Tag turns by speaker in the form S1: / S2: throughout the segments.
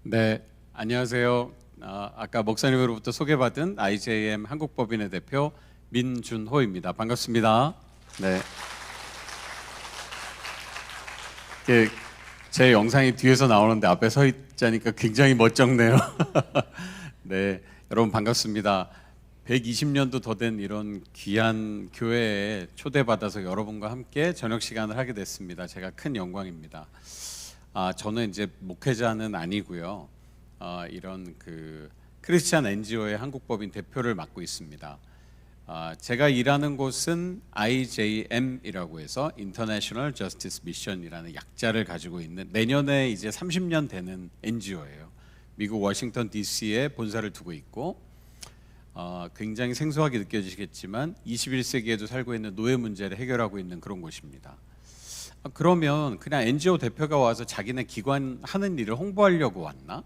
S1: 네, 안녕하세요. 아까 목사님으로부터 소개받은 IJM 한국법인의 대표 민준호입니다. 반갑습니다. 네, 제 영상이 뒤에서 나오는데 앞에 서 있자니까 굉장히 멋쩍네요. 네, 여러분 반갑습니다. 120년도 더 된 이런 귀한 교회에 초대받아서 여러분과 함께 저녁 시간을 하게 됐습니다. 제가 큰 영광입니다. 저는 이제 목회자는 아니고요. 이런 크리스찬 NGO의 한국법인 대표를 맡고 있습니다. 제가 일하는 곳은 IJM이라고 해서 International Justice Mission이라는 약자를 가지고 있는 내년에 이제 30년 되는 NGO예요. 미국 워싱턴 DC에 본사를 두고 있고 굉장히 생소하게 느껴지시겠지만 21세기에도 살고 있는 노예 문제를 해결하고 있는 그런 곳입니다. 그러면 그냥 NGO 대표가 와서 자기네 기관 하는 일을 홍보하려고 왔나?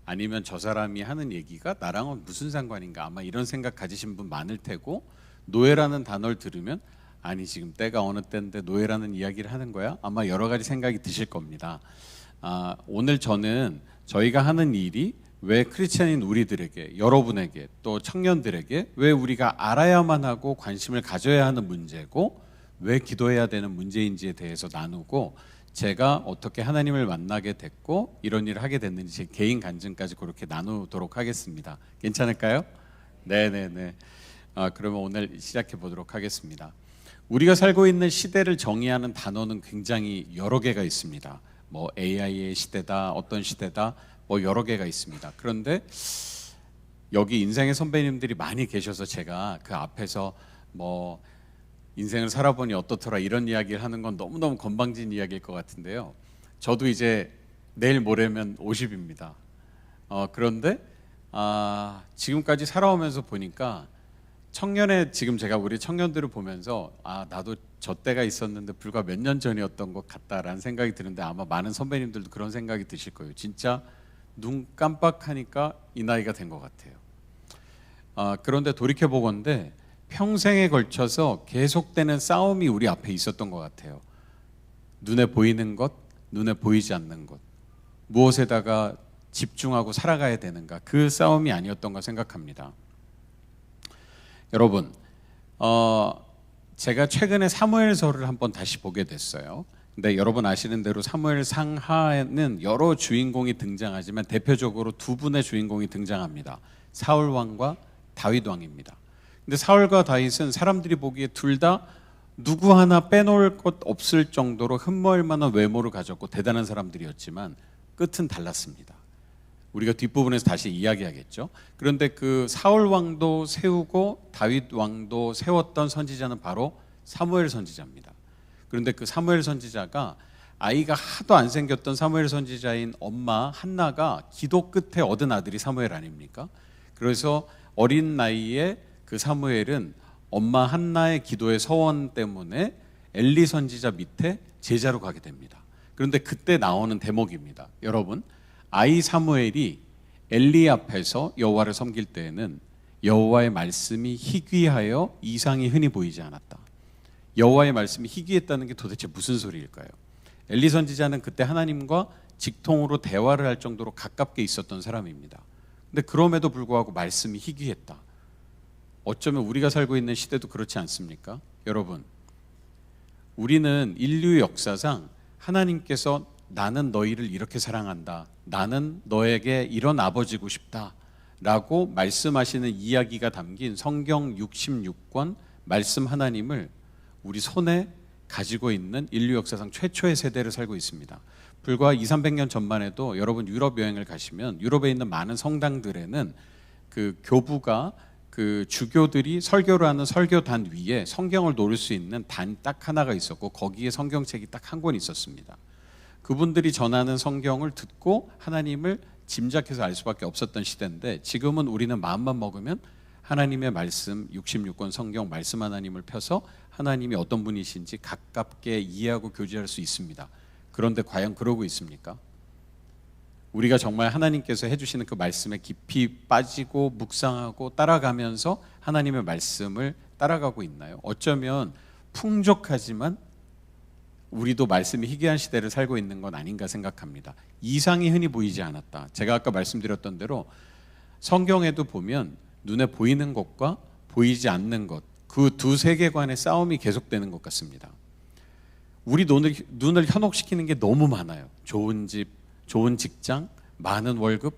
S1: 아니면 저 사람이 하는 얘기가 나랑은 무슨 상관인가? 아마 이런 생각 가지신 분 많을 테고, 노예라는 단어를 들으면 아니 지금 때가 어느 때인데 노예라는 이야기를 하는 거야? 아마 여러 가지 생각이 드실 겁니다. 오늘 저는 저희가 하는 일이 왜 크리스찬인 우리들에게, 여러분에게, 또 청년들에게 왜 우리가 알아야만 하고 관심을 가져야 하는 문제고 왜 기도해야 되는 문제인지에 대해서 나누고, 제가 어떻게 하나님을 만나게 됐고 이런 일을 하게 됐는지 제 개인 간증까지 그렇게 나누도록 하겠습니다. 괜찮을까요? 네네네. 그러면 오늘 시작해 보도록 하겠습니다. 우리가 살고 있는 시대를 정의하는 단어는 굉장히 여러 개가 있습니다. 뭐 AI의 시대다, 어떤 시대다, 뭐 여러 개가 있습니다. 그런데 여기 인생의 선배님들이 많이 계셔서 제가 그 앞에서 뭐 인생을 살아보니 어떻더라 이런 이야기를 하는 건 너무너무 건방진 이야기일 것 같은데요. 저도 이제 내일 모레면 50입니다. 그런데 지금까지 살아오면서 보니까 청년의, 지금 제가 우리 청년들을 보면서 나도 저 때가 있었는데 불과 몇 년 전이었던 것 같다라는 생각이 드는데, 아마 많은 선배님들도 그런 생각이 드실 거예요. 진짜 눈 깜빡하니까 이 나이가 된 것 같아요. 그런데 돌이켜보건대 평생에 걸쳐서 계속되는 싸움이 우리 앞에 있었던 것 같아요. 눈에 보이는 것, 눈에 보이지 않는 것, 무엇에다가 집중하고 살아가야 되는가, 그 싸움이 아니었던가 생각합니다. 여러분, 제가 최근에 사무엘서를 한번 다시 보게 됐어요. 근데 여러분 아시는 대로 사무엘 상하에는 여러 주인공이 등장하지만 대표적으로 두 분의 주인공이 등장합니다. 사울 왕과 다윗 왕입니다. 근데 사울과 다윗은 사람들이 보기에 둘 다 누구 하나 빼놓을 것 없을 정도로 흠모할 만한 외모를 가졌고 대단한 사람들이었지만 끝은 달랐습니다. 우리가 뒷부분에서 다시 이야기하겠죠. 그런데 그 사울 왕도 세우고 다윗 왕도 세웠던 선지자는 바로 사무엘 선지자입니다. 그런데 그 사무엘 선지자가 아이가 하도 안 생겼던 사무엘 선지자인 엄마 한나가 기도 끝에 얻은 아들이 사무엘 아닙니까? 그래서 어린 나이에 그 사무엘은 엄마 한나의 기도의 서원 때문에 엘리 선지자 밑에 제자로 가게 됩니다. 그런데 그때 나오는 대목입니다. 여러분, 아이 사무엘이 엘리 앞에서 여호와를 섬길 때에는 여호와의 말씀이 희귀하여 이상이 흔히 보이지 않았다. 여호와의 말씀이 희귀했다는 게 도대체 무슨 소리일까요? 엘리 선지자는 그때 하나님과 직통으로 대화를 할 정도로 가깝게 있었던 사람입니다. 근데 그럼에도 불구하고 말씀이 희귀했다. 어쩌면 우리가 살고 있는 시대도 그렇지 않습니까? 여러분, 우리는 인류 역사상 하나님께서 나는 너희를 이렇게 사랑한다, 나는 너에게 이런 아버지고 싶다 라고 말씀하시는 이야기가 담긴 성경 66권 말씀 하나님을 우리 손에 가지고 있는 인류 역사상 최초의 세대를 살고 있습니다. 불과 200~300년 전만 해도 여러분 유럽 여행을 가시면 유럽에 있는 많은 성당들에는 그 교부가 그 주교들이 설교를 하는 설교단 위에 성경을 놓을 수 있는 단 딱 하나가 있었고 거기에 성경책이 딱 한 권 있었습니다. 그분들이 전하는 성경을 듣고 하나님을 짐작해서 알 수밖에 없었던 시대인데, 지금은 우리는 마음만 먹으면 하나님의 말씀 66권 성경 말씀 하나님을 펴서 하나님이 어떤 분이신지 가깝게 이해하고 교제할 수 있습니다. 그런데 과연 그러고 있습니까? 우리가 정말 하나님께서 해주시는 그 말씀에 깊이 빠지고 묵상하고 따라가면서 하나님의 말씀을 따라가고 있나요? 어쩌면 풍족하지만 우리도 말씀이 희귀한 시대를 살고 있는 건 아닌가 생각합니다. 이상이 흔히 보이지 않았다. 제가 아까 말씀드렸던 대로 성경에도 보면 눈에 보이는 것과 보이지 않는 것, 그 두 세계관의 싸움이 계속되는 것 같습니다. 우리 눈을 현혹시키는 게 너무 많아요. 좋은 집, 좋은 직장, 많은 월급,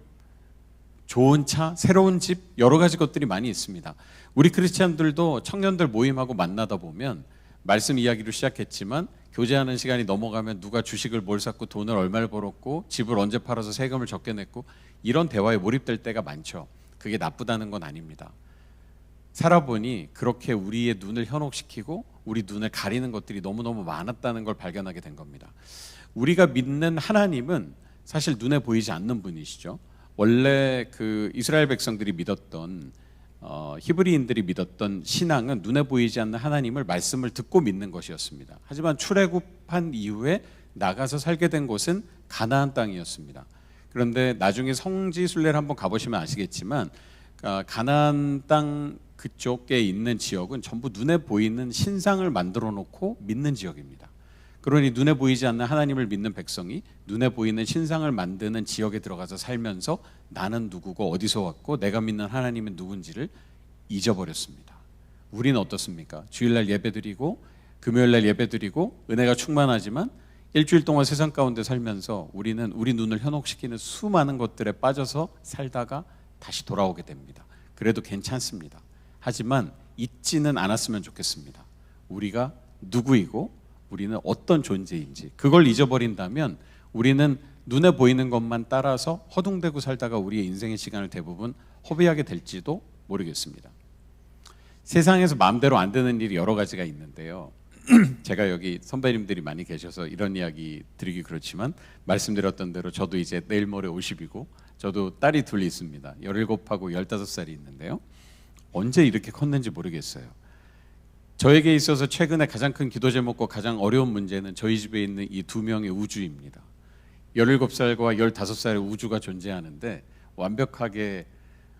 S1: 좋은 차, 새로운 집, 여러 가지 것들이 많이 있습니다. 우리 크리스찬들도 청년들 모임하고 만나다 보면 말씀 이야기로 시작했지만 교제하는 시간이 넘어가면 누가 주식을 뭘 샀고 돈을 얼마를 벌었고 집을 언제 팔아서 세금을 적게 냈고 이런 대화에 몰입될 때가 많죠. 그게 나쁘다는 건 아닙니다. 살아보니 그렇게 우리의 눈을 현혹시키고 우리 눈을 가리는 것들이 너무너무 많았다는 걸 발견하게 된 겁니다. 우리가 믿는 하나님은 사실 눈에 보이지 않는 분이시죠. 원래 그 이스라엘 백성들이 믿었던 히브리인들이 믿었던 신앙은 눈에 보이지 않는 하나님을 말씀을 듣고 믿는 것이었습니다. 하지만 출애굽한 이후에 나가서 살게 된 곳은 가나안 땅이었습니다. 그런데 나중에 성지 순례를 한번 가보시면 아시겠지만 가나안 땅 그쪽에 있는 지역은 전부 눈에 보이는 신상을 만들어 놓고 믿는 지역입니다. 그러니 눈에 보이지 않는 하나님을 믿는 백성이 눈에 보이는 신상을 만드는 지역에 들어가서 살면서 나는 누구고 어디서 왔고 내가 믿는 하나님은 누군지를 잊어버렸습니다. 우리는 어떻습니까? 주일날 예배드리고 금요일날 예배드리고 은혜가 충만하지만 일주일 동안 세상 가운데 살면서 우리는 우리 눈을 현혹시키는 수많은 것들에 빠져서 살다가 다시 돌아오게 됩니다. 그래도 괜찮습니다. 하지만 잊지는 않았으면 좋겠습니다. 우리가 누구이고 우리는 어떤 존재인지 그걸 잊어버린다면 우리는 눈에 보이는 것만 따라서 허둥대고 살다가 우리의 인생의 시간을 대부분 허비하게 될지도 모르겠습니다. 세상에서 마음대로 안 되는 일이 여러 가지가 있는데요. 제가 여기 선배님들이 많이 계셔서 이런 이야기 드리기 그렇지만 말씀드렸던 대로 저도 이제 내일 모레 50이고 저도 딸이 둘이 있습니다. 17하고 15살이 있는데요. 언제 이렇게 컸는지 모르겠어요. 저에게 있어서 최근에 가장 큰 기도 제목과 가장 어려운 문제는 저희 집에 있는 이 두 명의 우주입니다. 17살과 15살의 우주가 존재하는데 완벽하게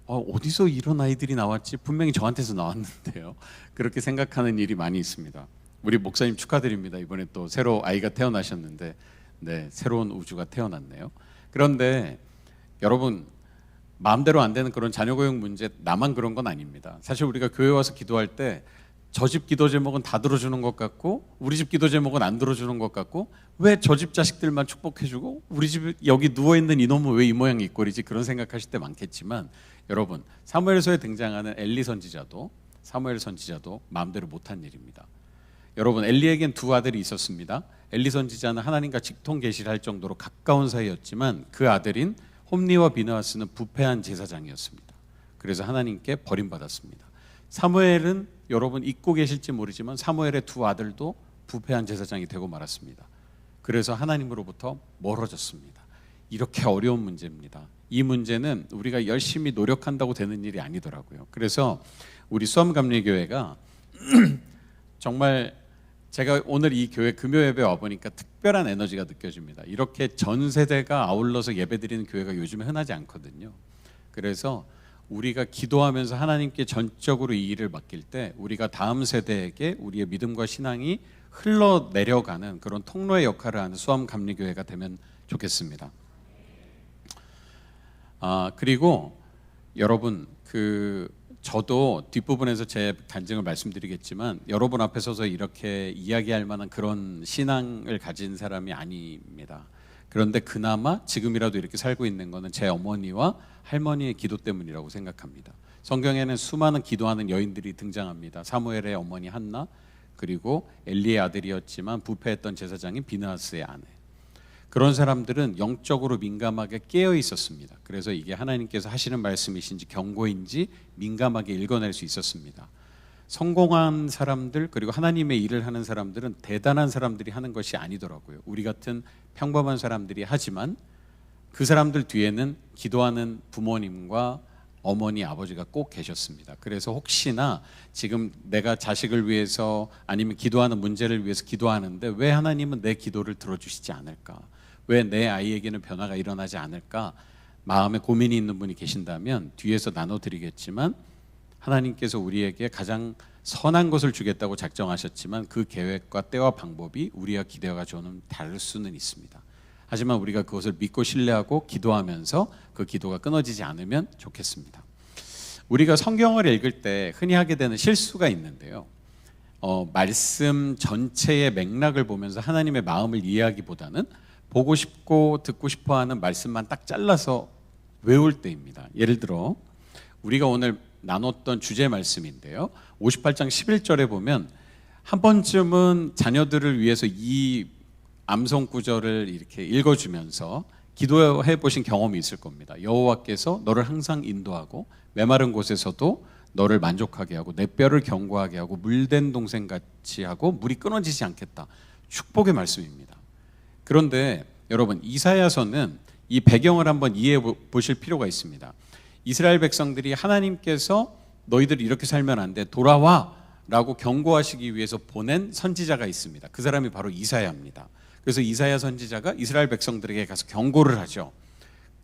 S1: 어디서 이런 아이들이 나왔지? 분명히 저한테서 나왔는데요. 그렇게 생각하는 일이 많이 있습니다. 우리 목사님 축하드립니다. 이번에 또 새로 아이가 태어나셨는데 네, 새로운 우주가 태어났네요. 그런데 여러분 마음대로 안 되는 그런 자녀 교육 문제 나만 그런 건 아닙니다. 사실 우리가 교회 와서 기도할 때 저 집 기도 제목은 다 들어주는 것 같고 우리 집 기도 제목은 안 들어주는 것 같고 왜 저 집 자식들만 축복해주고 우리 집 여기 누워있는 이놈은 왜 이 모양 이 꼴이지 그런 생각하실 때 많겠지만 여러분 사무엘서에 등장하는 엘리 선지자도 사무엘 선지자도 마음대로 못한 일입니다. 여러분 엘리에겐 두 아들이 있었습니다. 엘리 선지자는 하나님과 직통 계시를 할 정도로 가까운 사이였지만 그 아들인 홈니와 비느하스는 부패한 제사장이었습니다. 그래서 하나님께 버림받았습니다. 사무엘은 여러분 잊고 계실지 모르지만 사무엘의 두 아들도 부패한 제사장이 되고 말았습니다. 그래서 하나님으로부터 멀어졌습니다. 이렇게 어려운 문제입니다. 이 문제는 우리가 열심히 노력한다고 되는 일이 아니더라고요. 그래서 우리 수험감리교회가 정말 제가 오늘 이 교회 금요 예배 와보니까 특별한 에너지가 느껴집니다. 이렇게 전 세대가 아울러서 예배드리는 교회가 요즘에 흔하지 않거든요. 그래서 우리가 기도하면서 하나님께 전적으로 이 일을 맡길 때 우리가 다음 세대에게 우리의 믿음과 신앙이 흘러내려가는 그런 통로의 역할을 하는 수험감리교회가 되면 좋겠습니다. 그리고 여러분 저도 뒷부분에서 제 간증을 말씀드리겠지만 여러분 앞에 서서 이렇게 이야기할 만한 그런 신앙을 가진 사람이 아닙니다. 그런데 그나마 지금이라도 이렇게 살고 있는 것은 제 어머니와 할머니의 기도 때문이라고 생각합니다. 성경에는 수많은 기도하는 여인들이 등장합니다. 사무엘의 어머니 한나, 그리고 엘리의 아들이었지만 부패했던 제사장인 비느하스의 아내. 그런 사람들은 영적으로 민감하게 깨어 있었습니다. 그래서 이게 하나님께서 하시는 말씀이신지 경고인지 민감하게 읽어낼 수 있었습니다. 성공한 사람들 그리고 하나님의 일을 하는 사람들은 대단한 사람들이 하는 것이 아니더라고요. 우리 같은 평범한 사람들이 하지만 그 사람들 뒤에는 기도하는 부모님과 어머니, 아버지가 꼭 계셨습니다. 그래서 혹시나 지금 내가 자식을 위해서 아니면 기도하는 문제를 위해서 기도하는데 왜 하나님은 내 기도를 들어주시지 않을까? 왜 내 아이에게는 변화가 일어나지 않을까? 마음에 고민이 있는 분이 계신다면 뒤에서 나눠드리겠지만 하나님께서 우리에게 가장 선한 것을 주겠다고 작정하셨지만 그 계획과 때와 방법이 우리가 기대와 저는 다를 수는 있습니다. 하지만 우리가 그것을 믿고 신뢰하고 기도하면서 그 기도가 끊어지지 않으면 좋겠습니다. 우리가 성경을 읽을 때 흔히 하게 되는 실수가 있는데요. 말씀 전체의 맥락을 보면서 하나님의 마음을 이해하기보다는 보고 싶고 듣고 싶어 하는 말씀만 딱 잘라서 외울 때입니다. 예를 들어 우리가 오늘 나눴던 주제 말씀인데요. 58장 11절에 보면 한 번쯤은 자녀들을 위해서 이 암송 구절을 이렇게 읽어주면서 기도해 보신 경험이 있을 겁니다. 여호와께서 너를 항상 인도하고 메마른 곳에서도 너를 만족하게 하고 내 뼈를 견고하게 하고 물된 동생같이 하고 물이 끊어지지 않겠다. 축복의 말씀입니다. 그런데 여러분 이사야서는 이 배경을 한번 이해해 보실 필요가 있습니다. 이스라엘 백성들이 하나님께서 너희들이 이렇게 살면 안 돼 돌아와 라고 경고하시기 위해서 보낸 선지자가 있습니다. 그 사람이 바로 이사야입니다. 그래서 이사야 선지자가 이스라엘 백성들에게 가서 경고를 하죠.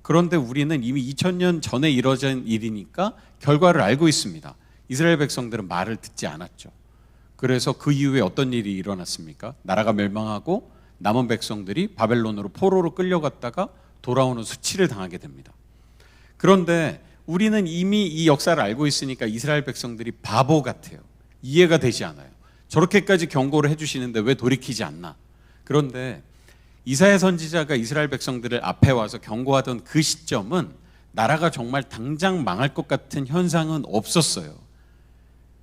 S1: 그런데 우리는 이미 2000년 전에 이뤄진 일이니까 결과를 알고 있습니다. 이스라엘 백성들은 말을 듣지 않았죠. 그래서 그 이후에 어떤 일이 일어났습니까? 나라가 멸망하고 남은 백성들이 바벨론으로 포로로 끌려갔다가 돌아오는 수치를 당하게 됩니다. 그런데 우리는 이미 이 역사를 알고 있으니까 이스라엘 백성들이 바보 같아요. 이해가 되지 않아요. 저렇게까지 경고를 해주시는데 왜 돌이키지 않나? 그런데 이사야 선지자가 이스라엘 백성들을 앞에 와서 경고하던 그 시점은 나라가 정말 당장 망할 것 같은 현상은 없었어요.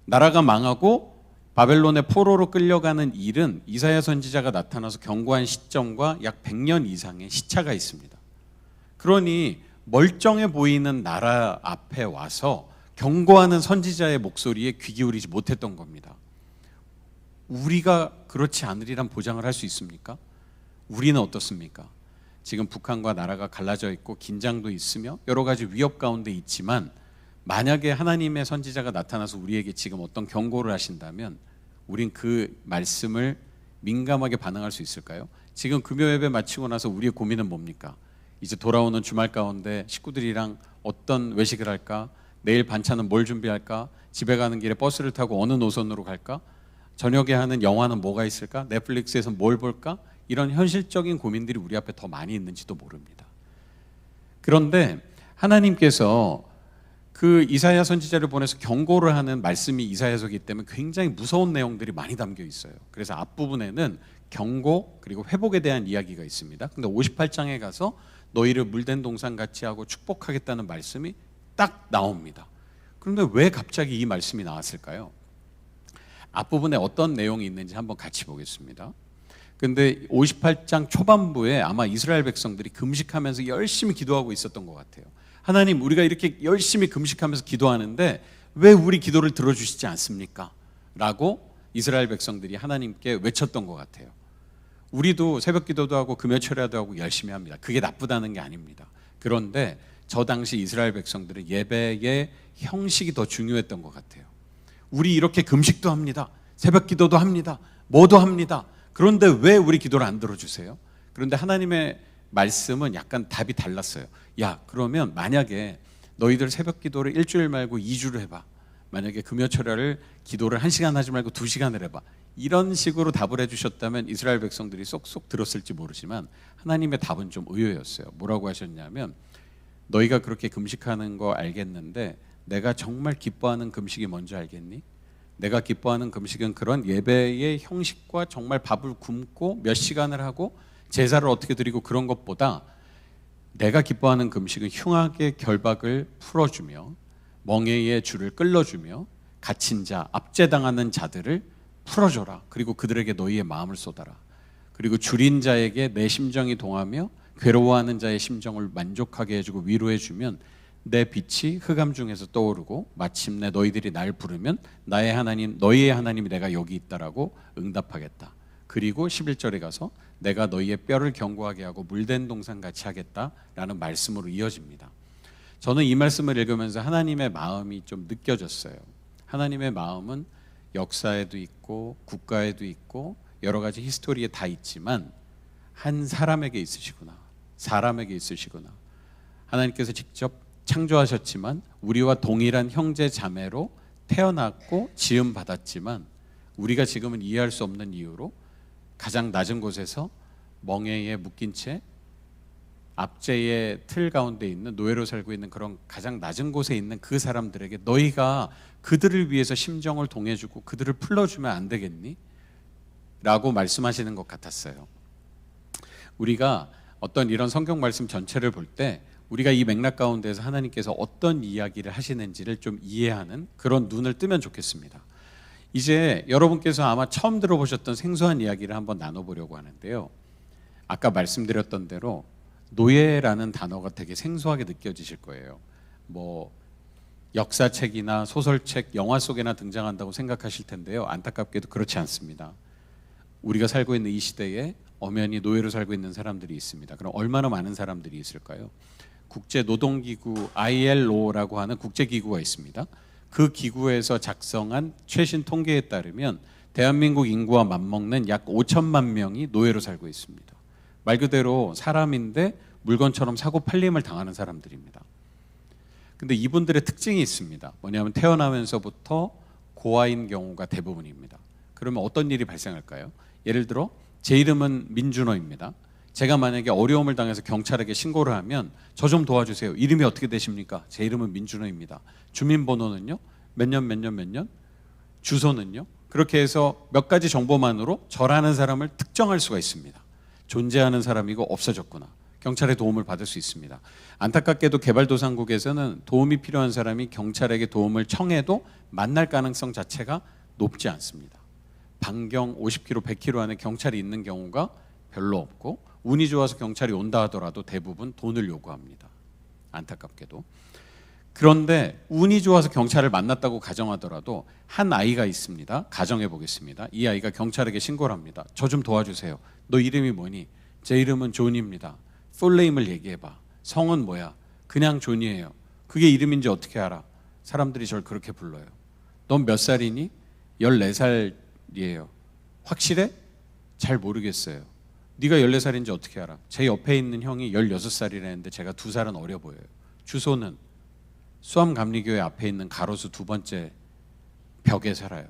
S1: 나라가 망하고 바벨론의 포로로 끌려가는 일은 이사야 선지자가 나타나서 경고한 시점과 약 100년 이상의 시차가 있습니다. 그러니 멀쩡해 보이는 나라 앞에 와서 경고하는 선지자의 목소리에 귀 기울이지 못했던 겁니다. 우리가 그렇지 않으리란 보장을 할 수 있습니까? 우리는 어떻습니까? 지금 북한과 나라가 갈라져 있고 긴장도 있으며 여러 가지 위협 가운데 있지만 만약에 하나님의 선지자가 나타나서 우리에게 지금 어떤 경고를 하신다면 우린 그 말씀을 민감하게 반응할 수 있을까요? 지금 금요 예배 마치고 나서 우리의 고민은 뭡니까? 이제 돌아오는 주말 가운데 식구들이랑 어떤 외식을 할까? 내일 반찬은 뭘 준비할까? 집에 가는 길에 버스를 타고 어느 노선으로 갈까? 저녁에 하는 영화는 뭐가 있을까? 넷플릭스에서 뭘 볼까? 이런 현실적인 고민들이 우리 앞에 더 많이 있는지도 모릅니다. 그런데 하나님께서 그 이사야 선지자를 보내서 경고를 하는 말씀이 이사야서이기 때문에 굉장히 무서운 내용들이 많이 담겨 있어요. 그래서 앞부분에는 경고 그리고 회복에 대한 이야기가 있습니다. 근데 58장에 가서 너희를 물된 동산같이 하고 축복하겠다는 말씀이 딱 나옵니다. 그런데 왜 갑자기 이 말씀이 나왔을까요? 앞부분에 어떤 내용이 있는지 한번 같이 보겠습니다. 근데 58장 초반부에 아마 이스라엘 백성들이 금식하면서 열심히 기도하고 있었던 것 같아요. 하나님, 우리가 이렇게 열심히 금식하면서 기도하는데 왜 우리 기도를 들어주시지 않습니까? 라고 이스라엘 백성들이 하나님께 외쳤던 것 같아요. 우리도 새벽 기도도 하고 금요 철야도 하고 열심히 합니다. 그게 나쁘다는 게 아닙니다. 그런데 저 당시 이스라엘 백성들은 예배의 형식이 더 중요했던 것 같아요. 우리 이렇게 금식도 합니다. 새벽 기도도 합니다. 뭐도 합니다. 그런데 왜 우리 기도를 안 들어주세요? 그런데 하나님의 말씀은 약간 답이 달랐어요. 야, 그러면 만약에 너희들 새벽 기도를 일주일 말고 2주를 해봐. 만약에 금요 철야를 기도를 1시간 하지 말고 2시간을 해봐. 이런 식으로 답을 해주셨다면 이스라엘 백성들이 쏙쏙 들었을지 모르지만 하나님의 답은 좀 의외였어요. 뭐라고 하셨냐면 너희가 그렇게 금식하는 거 알겠는데 내가 정말 기뻐하는 금식이 뭔지 알겠니? 내가 기뻐하는 금식은 그런 예배의 형식과 정말 밥을 굶고 몇 시간을 하고 제사를 어떻게 드리고 그런 것보다 내가 기뻐하는 금식은 흉악의 결박을 풀어주며 멍에의 줄을 끌어주며 갇힌 자, 압제당하는 자들을 풀어줘라. 그리고 그들에게 너희의 마음을 쏟아라. 그리고 줄인 자에게 내 심정이 동하며 괴로워하는 자의 심정을 만족하게 해주고 위로해주면 내 빛이 흑암 중에서 떠오르고 마침내 너희들이 날 부르면 나의 하나님, 너희의 하나님이 내가 여기 있다라고 응답하겠다. 그리고 11절에 가서 내가 너희의 뼈를 견고하게 하고 물된 동산같이 하겠다라는 말씀으로 이어집니다. 저는 이 말씀을 읽으면서 하나님의 마음이 좀 느껴졌어요. 하나님의 마음은 역사에도 있고 국가에도 있고 여러 가지 히스토리에 다 있지만 한 사람에게 있으시구나. 사람에게 있으시구나. 하나님께서 직접 창조하셨지만 우리와 동일한 형제 자매로 태어났고 지음 받았지만 우리가 지금은 이해할 수 없는 이유로 가장 낮은 곳에서 멍에에 묶인 채 압제의 틀 가운데 있는 노예로 살고 있는 그런 가장 낮은 곳에 있는 그 사람들에게 너희가 그들을 위해서 심정을 동해주고 그들을 풀어주면 안 되겠니? 라고 말씀하시는 것 같았어요. 우리가 어떤 이런 성경 말씀 전체를 볼 때 우리가 이 맥락 가운데서 하나님께서 어떤 이야기를 하시는지를 좀 이해하는 그런 눈을 뜨면 좋겠습니다. 이제 여러분께서 아마 처음 들어보셨던 생소한 이야기를 한번 나눠보려고 하는데요. 아까 말씀드렸던 대로 노예라는 단어가 되게 생소하게 느껴지실 거예요. 뭐 역사책이나 소설책, 영화 속에나 등장한다고 생각하실 텐데요. 안타깝게도 그렇지 않습니다. 우리가 살고 있는 이 시대에 엄연히 노예로 살고 있는 사람들이 있습니다. 그럼 얼마나 많은 사람들이 있을까요? 국제노동기구 ILO라고 하는 국제기구가 있습니다. 그 기구에서 작성한 최신 통계에 따르면 대한민국 인구와 맞먹는 약 5천만 명이 노예로 살고 있습니다. 말 그대로 사람인데 물건처럼 사고 팔림을 당하는 사람들입니다. 근데 이분들의 특징이 있습니다. 뭐냐면 태어나면서부터 고아인 경우가 대부분입니다. 그러면 어떤 일이 발생할까요? 예를 들어 제 이름은 민준호입니다. 제가 만약에 어려움을 당해서 경찰에게 신고를 하면 저 좀 도와주세요. 이름이 어떻게 되십니까? 제 이름은 민준호입니다. 주민번호는요? 몇 년? 주소는요? 그렇게 해서 몇 가지 정보만으로 저라는 사람을 특정할 수가 있습니다. 존재하는 사람이고 없어졌구나. 경찰의 도움을 받을 수 있습니다. 안타깝게도 개발도상국에서는 도움이 필요한 사람이 경찰에게 도움을 청해도 만날 가능성 자체가 높지 않습니다. 반경 50km, 100km 안에 경찰이 있는 경우가 별로 없고 운이 좋아서 경찰이 온다 하더라도 대부분 돈을 요구합니다. 안타깝게도. 그런데 운이 좋아서 경찰을 만났다고 가정하더라도 한 아이가 있습니다. 가정해 보겠습니다. 이 아이가 경찰에게 신고를 합니다. 저 좀 도와주세요. 너 이름이 뭐니? 제 이름은 존입니다. 풀네임을 얘기해봐. 성은 뭐야? 그냥 존이에요. 그게 이름인지 어떻게 알아? 사람들이 절 그렇게 불러요. 넌 몇 살이니? 14살이에요. 확실해? 잘 모르겠어요. 네가 14살인지 어떻게 알아? 제 옆에 있는 형이 16살이라는데 제가 2살은 어려 보여요. 주소는 수암감리교회 앞에 있는 가로수 2번째 벽에 살아요.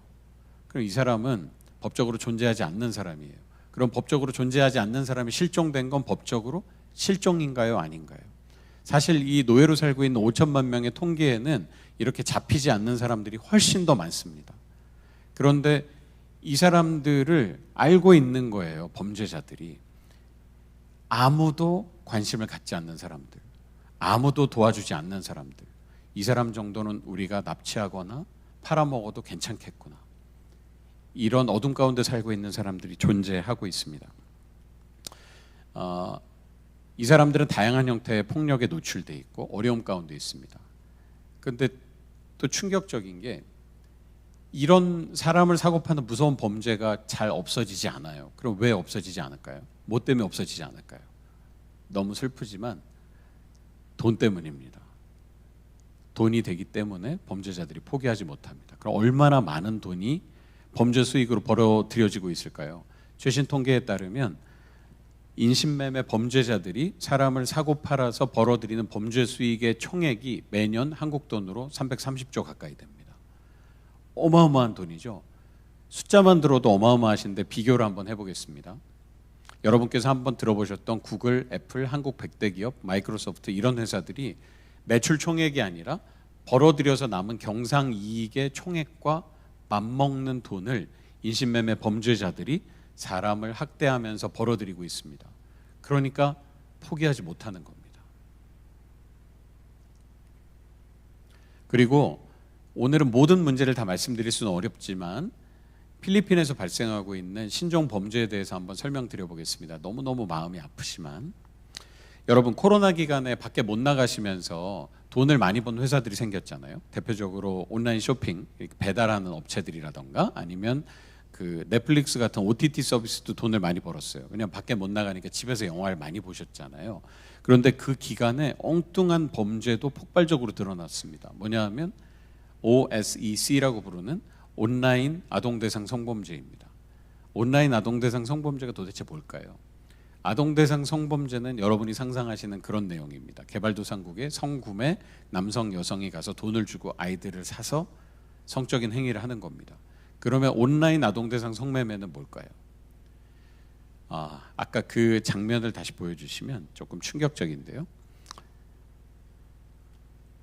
S1: 그럼 이 사람은 법적으로 존재하지 않는 사람이에요. 그럼 법적으로 존재하지 않는 사람이 실종된 건 법적으로 실종인가요? 아닌가요? 사실 이 노예로 살고 있는 5천만 명의 통계에는 이렇게 잡히지 않는 사람들이 훨씬 더 많습니다. 그런데 이 사람들을 알고 있는 거예요. 범죄자들이. 아무도 관심을 갖지 않는 사람들, 아무도 도와주지 않는 사람들, 이 사람 정도는 우리가 납치하거나 팔아먹어도 괜찮겠구나. 이런 어둠 가운데 살고 있는 사람들이 존재하고 있습니다. 이 사람들은 다양한 형태의 폭력에 노출돼 있고 어려움 가운데 있습니다. 그런데 또 충격적인 게 이런 사람을 사고파는 무서운 범죄가 잘 없어지지 않아요. 그럼 왜 없어지지 않을까요? 뭐 때문에 없어지지 않을까요? 너무 슬프지만 돈 때문입니다. 돈이 되기 때문에 범죄자들이 포기하지 못합니다. 그럼 얼마나 많은 돈이 범죄 수익으로 벌어들여지고 있을까요? 최신 통계에 따르면 인신매매 범죄자들이 사람을 사고 팔아서 벌어들이는 범죄 수익의 총액이 매년 한국 돈으로 330조 가까이 됩니다. 어마어마한 돈이죠. 숫자만 들어도 어마어마하신데 비교를 한번 해보겠습니다. 여러분께서 한번 들어보셨던 구글, 애플, 한국 100대 기업, 마이크로소프트 이런 회사들이 매출 총액이 아니라 벌어들여서 남은 경상이익의 총액과 맞먹는 돈을 인신매매 범죄자들이 사람을 학대하면서 벌어들이고 있습니다. 그러니까 포기하지 못하는 겁니다. 그리고 오늘은 모든 문제를 다 말씀드릴 수는 어렵지만 필리핀에서 발생하고 있는 신종 범죄에 대해서 한번 설명드려 보겠습니다. 너무너무 마음이 아프지만 여러분 코로나 기간에 밖에 못 나가시면서 돈을 많이 번 회사들이 생겼잖아요. 대표적으로 온라인 쇼핑 배달하는 업체들이라던가 아니면 그 넷플릭스 같은 OTT 서비스도 돈을 많이 벌었어요. 그냥 밖에 못 나가니까 집에서 영화를 많이 보셨잖아요. 그런데 그 기간에 엉뚱한 범죄도 폭발적으로 드러났습니다. 뭐냐 하면 OSEC라고 부르는 온라인 아동대상 성범죄입니다. 온라인 아동대상 성범죄가 도대체 뭘까요? 아동대상 성범죄는 여러분이 상상하시는 그런 내용입니다. 개발도상국에 성구매 남성 여성이 가서 돈을 주고 아이들을 사서 성적인 행위를 하는 겁니다. 그러면 온라인 아동대상 성매매는 뭘까요? 아까 그 장면을 다시 보여주시면 조금 충격적인데요.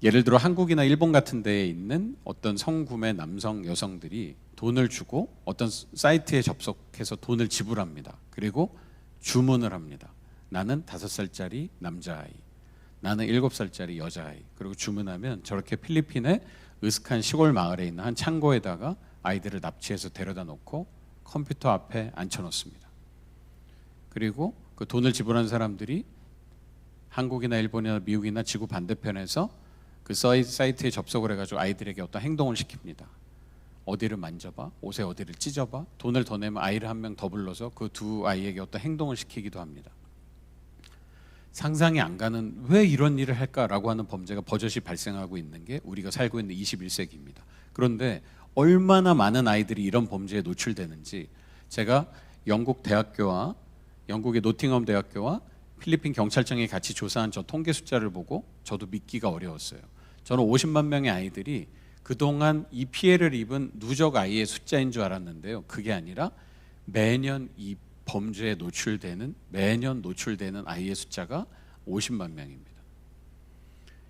S1: 예를 들어 한국이나 일본 같은 데에 있는 어떤 성구매 남성 여성들이 돈을 주고 어떤 사이트에 접속해서 돈을 지불합니다. 그리고 주문을 합니다. 나는 5살짜리 남자아이, 나는 7살짜리 여자아이. 그리고 주문하면 저렇게 필리핀의 으슥한 시골 마을에 있는 한 창고에다가 아이들을 납치해서 데려다 놓고 컴퓨터 앞에 앉혀놓습니다. 그리고 그 돈을 지불한 사람들이 한국이나 일본이나 미국이나 지구 반대편에서 그 사이트에 접속을 해가지고 아이들에게 어떤 행동을 시킵니다. 어디를 만져봐, 옷에 어디를 찢어봐, 돈을 더 내면 아이를 한 명 더 불러서 그 두 아이에게 어떤 행동을 시키기도 합니다. 상상이 안 가는 왜 이런 일을 할까라고 하는 범죄가 버젓이 발생하고 있는 게 우리가 살고 있는 21세기입니다. 그런데 얼마나 많은 아이들이 이런 범죄에 노출되는지 제가 영국 대학교와 영국의 노팅엄 대학교와 필리핀 경찰청이 같이 조사한 저 통계 숫자를 보고 저도 믿기가 어려웠어요. 저는 50만 명의 아이들이 그동안 이 피해를 입은 누적 아이의 숫자인 줄 알았는데요. 그게 아니라 매년 이 범죄에 매년 노출되는 아이의 숫자가 50만 명입니다.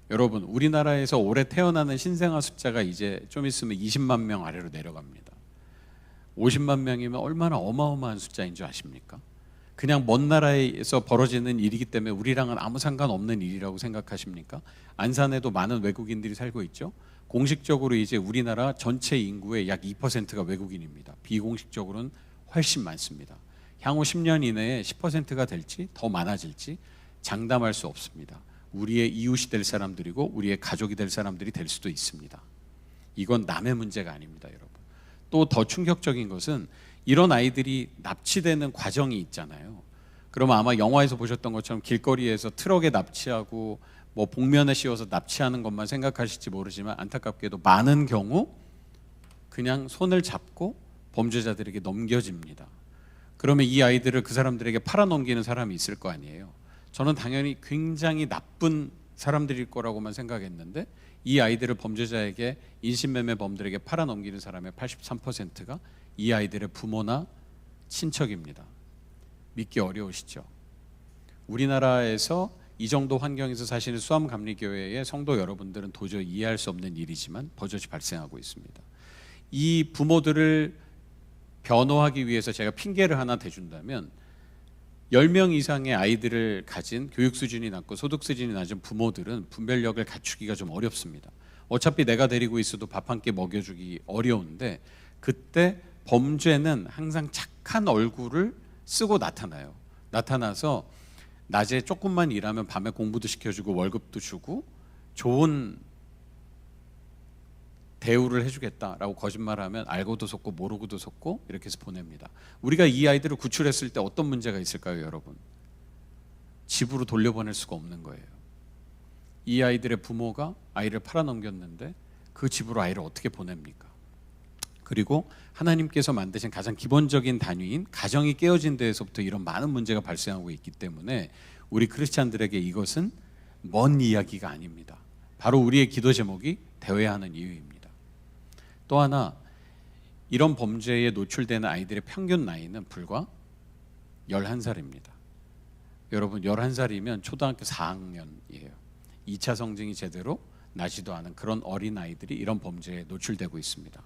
S1: 여러분, 우리나라에서 올해 태어나는 신생아 숫자가 이제 좀 있으면 20만 명 아래로 내려갑니다. 50만 명이면 얼마나 어마어마한 숫자인 줄 아십니까? 그냥 먼 나라에서 벌어지는 일이기 때문에 우리랑은 아무 상관없는 일이라고 생각하십니까? 안산에도 많은 외국인들이 살고 있죠. 공식적으로 이제 우리나라 전체 인구의 약 2%가 외국인입니다. 비공식적으로는 훨씬 많습니다. 향후 10년 이내에 10%가 될지 더 많아질지 장담할 수 없습니다. 우리의 이웃이 될 사람들이고 우리의 가족이 될 사람들이 될 수도 있습니다. 이건 남의 문제가 아닙니다, 여러분. 또 더 충격적인 것은 이런 아이들이 납치되는 과정이 있잖아요. 그러면 아마 영화에서 보셨던 것처럼 길거리에서 트럭에 납치하고 뭐 복면에 씌워서 납치하는 것만 생각하실지 모르지만 안타깝게도 많은 경우 그냥 손을 잡고 범죄자들에게 넘겨집니다. 그러면 이 아이들을 그 사람들에게 팔아넘기는 사람이 있을 거 아니에요. 저는 당연히 굉장히 나쁜 사람들일 거라고만 생각했는데 이 아이들을 범죄자에게 인신매매 범들에게 팔아넘기는 사람의 83%가 이 아이들의 부모나 친척입니다. 믿기 어려우시죠? 우리나라에서 이 정도 환경에서 사시는 수암감리교회의 성도 여러분들은 도저히 이해할 수 없는 일이지만 버젓이 발생하고 있습니다. 이 부모들을 변호하기 위해서 제가 핑계를 하나 대준다면 10명 이상의 아이들을 가진 교육 수준이 낮고 소득 수준이 낮은 부모들은 분별력을 갖추기가 좀 어렵습니다. 어차피 내가 데리고 있어도 밥 한 끼 먹여주기 어려운데 그때 범죄는 항상 착한 얼굴을 쓰고 나타나요. 나타나서 낮에 조금만 일하면 밤에 공부도 시켜주고 월급도 주고 좋은 대우를 해주겠다라고 거짓말하면 알고도 속고 모르고도 속고 이렇게 해서 보냅니다. 우리가 이 아이들을 구출했을 때 어떤 문제가 있을까요, 여러분? 집으로 돌려보낼 수가 없는 거예요. 이 아이들의 부모가 아이를 팔아넘겼는데 그 집으로 아이를 어떻게 보냅니까? 그리고 하나님께서 만드신 가장 기본적인 단위인 가정이 깨어진 데에서부터 이런 많은 문제가 발생하고 있기 때문에 우리 크리스찬들에게 이것은 먼 이야기가 아닙니다. 바로 우리의 기도 제목이 되어야 하는 이유입니다. 또 하나, 이런 범죄에 노출되는 아이들의 평균 나이는 불과 11살입니다. 여러분, 11살이면 초등학교 4학년이에요. 2차 성징이 제대로 나지도 않은 그런 어린 아이들이 이런 범죄에 노출되고 있습니다.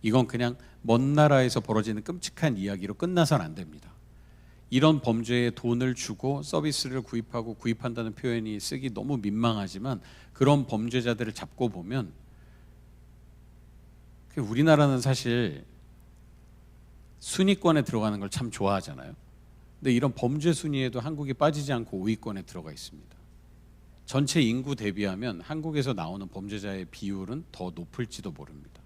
S1: 이건 그냥 먼 나라에서 벌어지는 끔찍한 이야기로 끝나선 안 됩니다. 이런 범죄에 돈을 주고 서비스를 구입하고 구입한다는 표현이 쓰기 너무 민망하지만 그런 범죄자들을 잡고 보면 우리나라는 사실 순위권에 들어가는 걸 참 좋아하잖아요. 근데 이런 범죄 순위에도 한국이 빠지지 않고 5위권에 들어가 있습니다. 전체 인구 대비하면 한국에서 나오는 범죄자의 비율은 더 높을지도 모릅니다.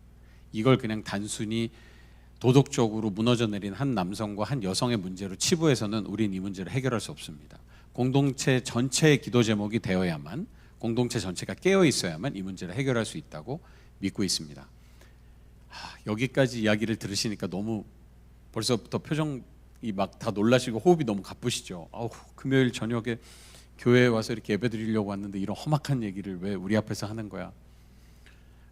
S1: 이걸 그냥 단순히 도덕적으로 무너져 내린 한 남성과 한 여성의 문제로 치부해서는 우린 이 문제를 해결할 수 없습니다. 공동체 전체의 기도 제목이 되어야만, 공동체 전체가 깨어 있어야만 이 문제를 해결할 수 있다고 믿고 있습니다. 여기까지 이야기를 들으시니까 너무 벌써부터 표정이 막 다 놀라시고 호흡이 너무 가쁘시죠. 금요일 저녁에 교회에 와서 이렇게 예배 드리려고 왔는데 이런 험악한 얘기를 왜 우리 앞에서 하는 거야.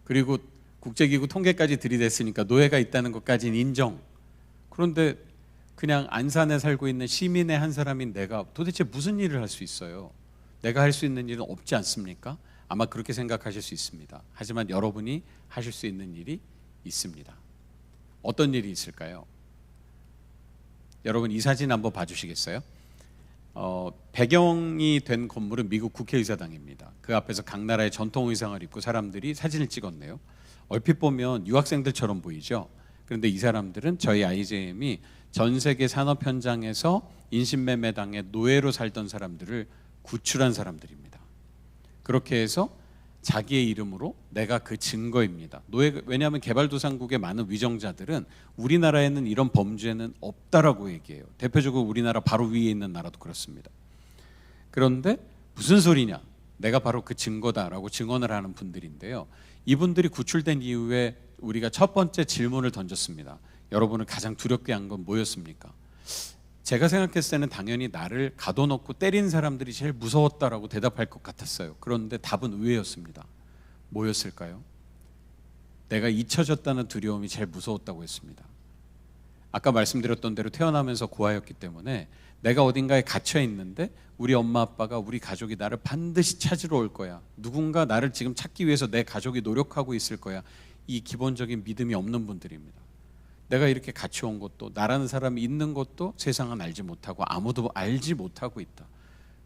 S1: 그리고 국제기구 통계까지 들이댔으니까 노예가 있다는 것까지는 인정. 그런데 그냥 안산에 살고 있는 시민의 한 사람인 내가 도대체 무슨 일을 할 수 있어요? 내가 할 수 있는 일은 없지 않습니까? 아마 그렇게 생각하실 수 있습니다. 하지만 여러분이 하실 수 있는 일이 있습니다. 어떤 일이 있을까요? 여러분 이 사진 한번 봐주시겠어요? 배경이 된 건물은 미국 국회의사당입니다. 그 앞에서 각 나라의 전통 의상을 입고 사람들이 사진을 찍었네요. 얼핏 보면 유학생들처럼 보이죠. 그런데 이 사람들은 저희 IJM이 전 세계 산업 현장에서 인신매매당해 노예로 살던 사람들을 구출한 사람들입니다. 그렇게 해서 자기의 이름으로 내가 그 증거입니다. 왜냐하면 개발도상국의 많은 위정자들은 우리나라에는 이런 범죄는 없다라고 얘기해요. 대표적으로 우리나라 바로 위에 있는 나라도 그렇습니다. 그런데 무슨 소리냐? 내가 바로 그 증거다라고 증언을 하는 분들인데요. 이분들이 구출된 이후에 우리가 첫 번째 질문을 던졌습니다. 여러분을 가장 두렵게 한 건 뭐였습니까? 제가 생각했을 때는 당연히 나를 가둬놓고 때린 사람들이 제일 무서웠다라고 대답할 것 같았어요. 그런데 답은 의외였습니다. 뭐였을까요? 내가 잊혀졌다는 두려움이 제일 무서웠다고 했습니다. 아까 말씀드렸던 대로 태어나면서 고아였기 때문에 내가 어딘가에 갇혀 있는데 우리 엄마 아빠가 우리 가족이 나를 반드시 찾으러 올 거야. 누군가 나를 지금 찾기 위해서 내 가족이 노력하고 있을 거야. 이 기본적인 믿음이 없는 분들입니다. 내가 이렇게 같이 온 것도 나라는 사람이 있는 것도 세상은 알지 못하고 아무도 알지 못하고 있다.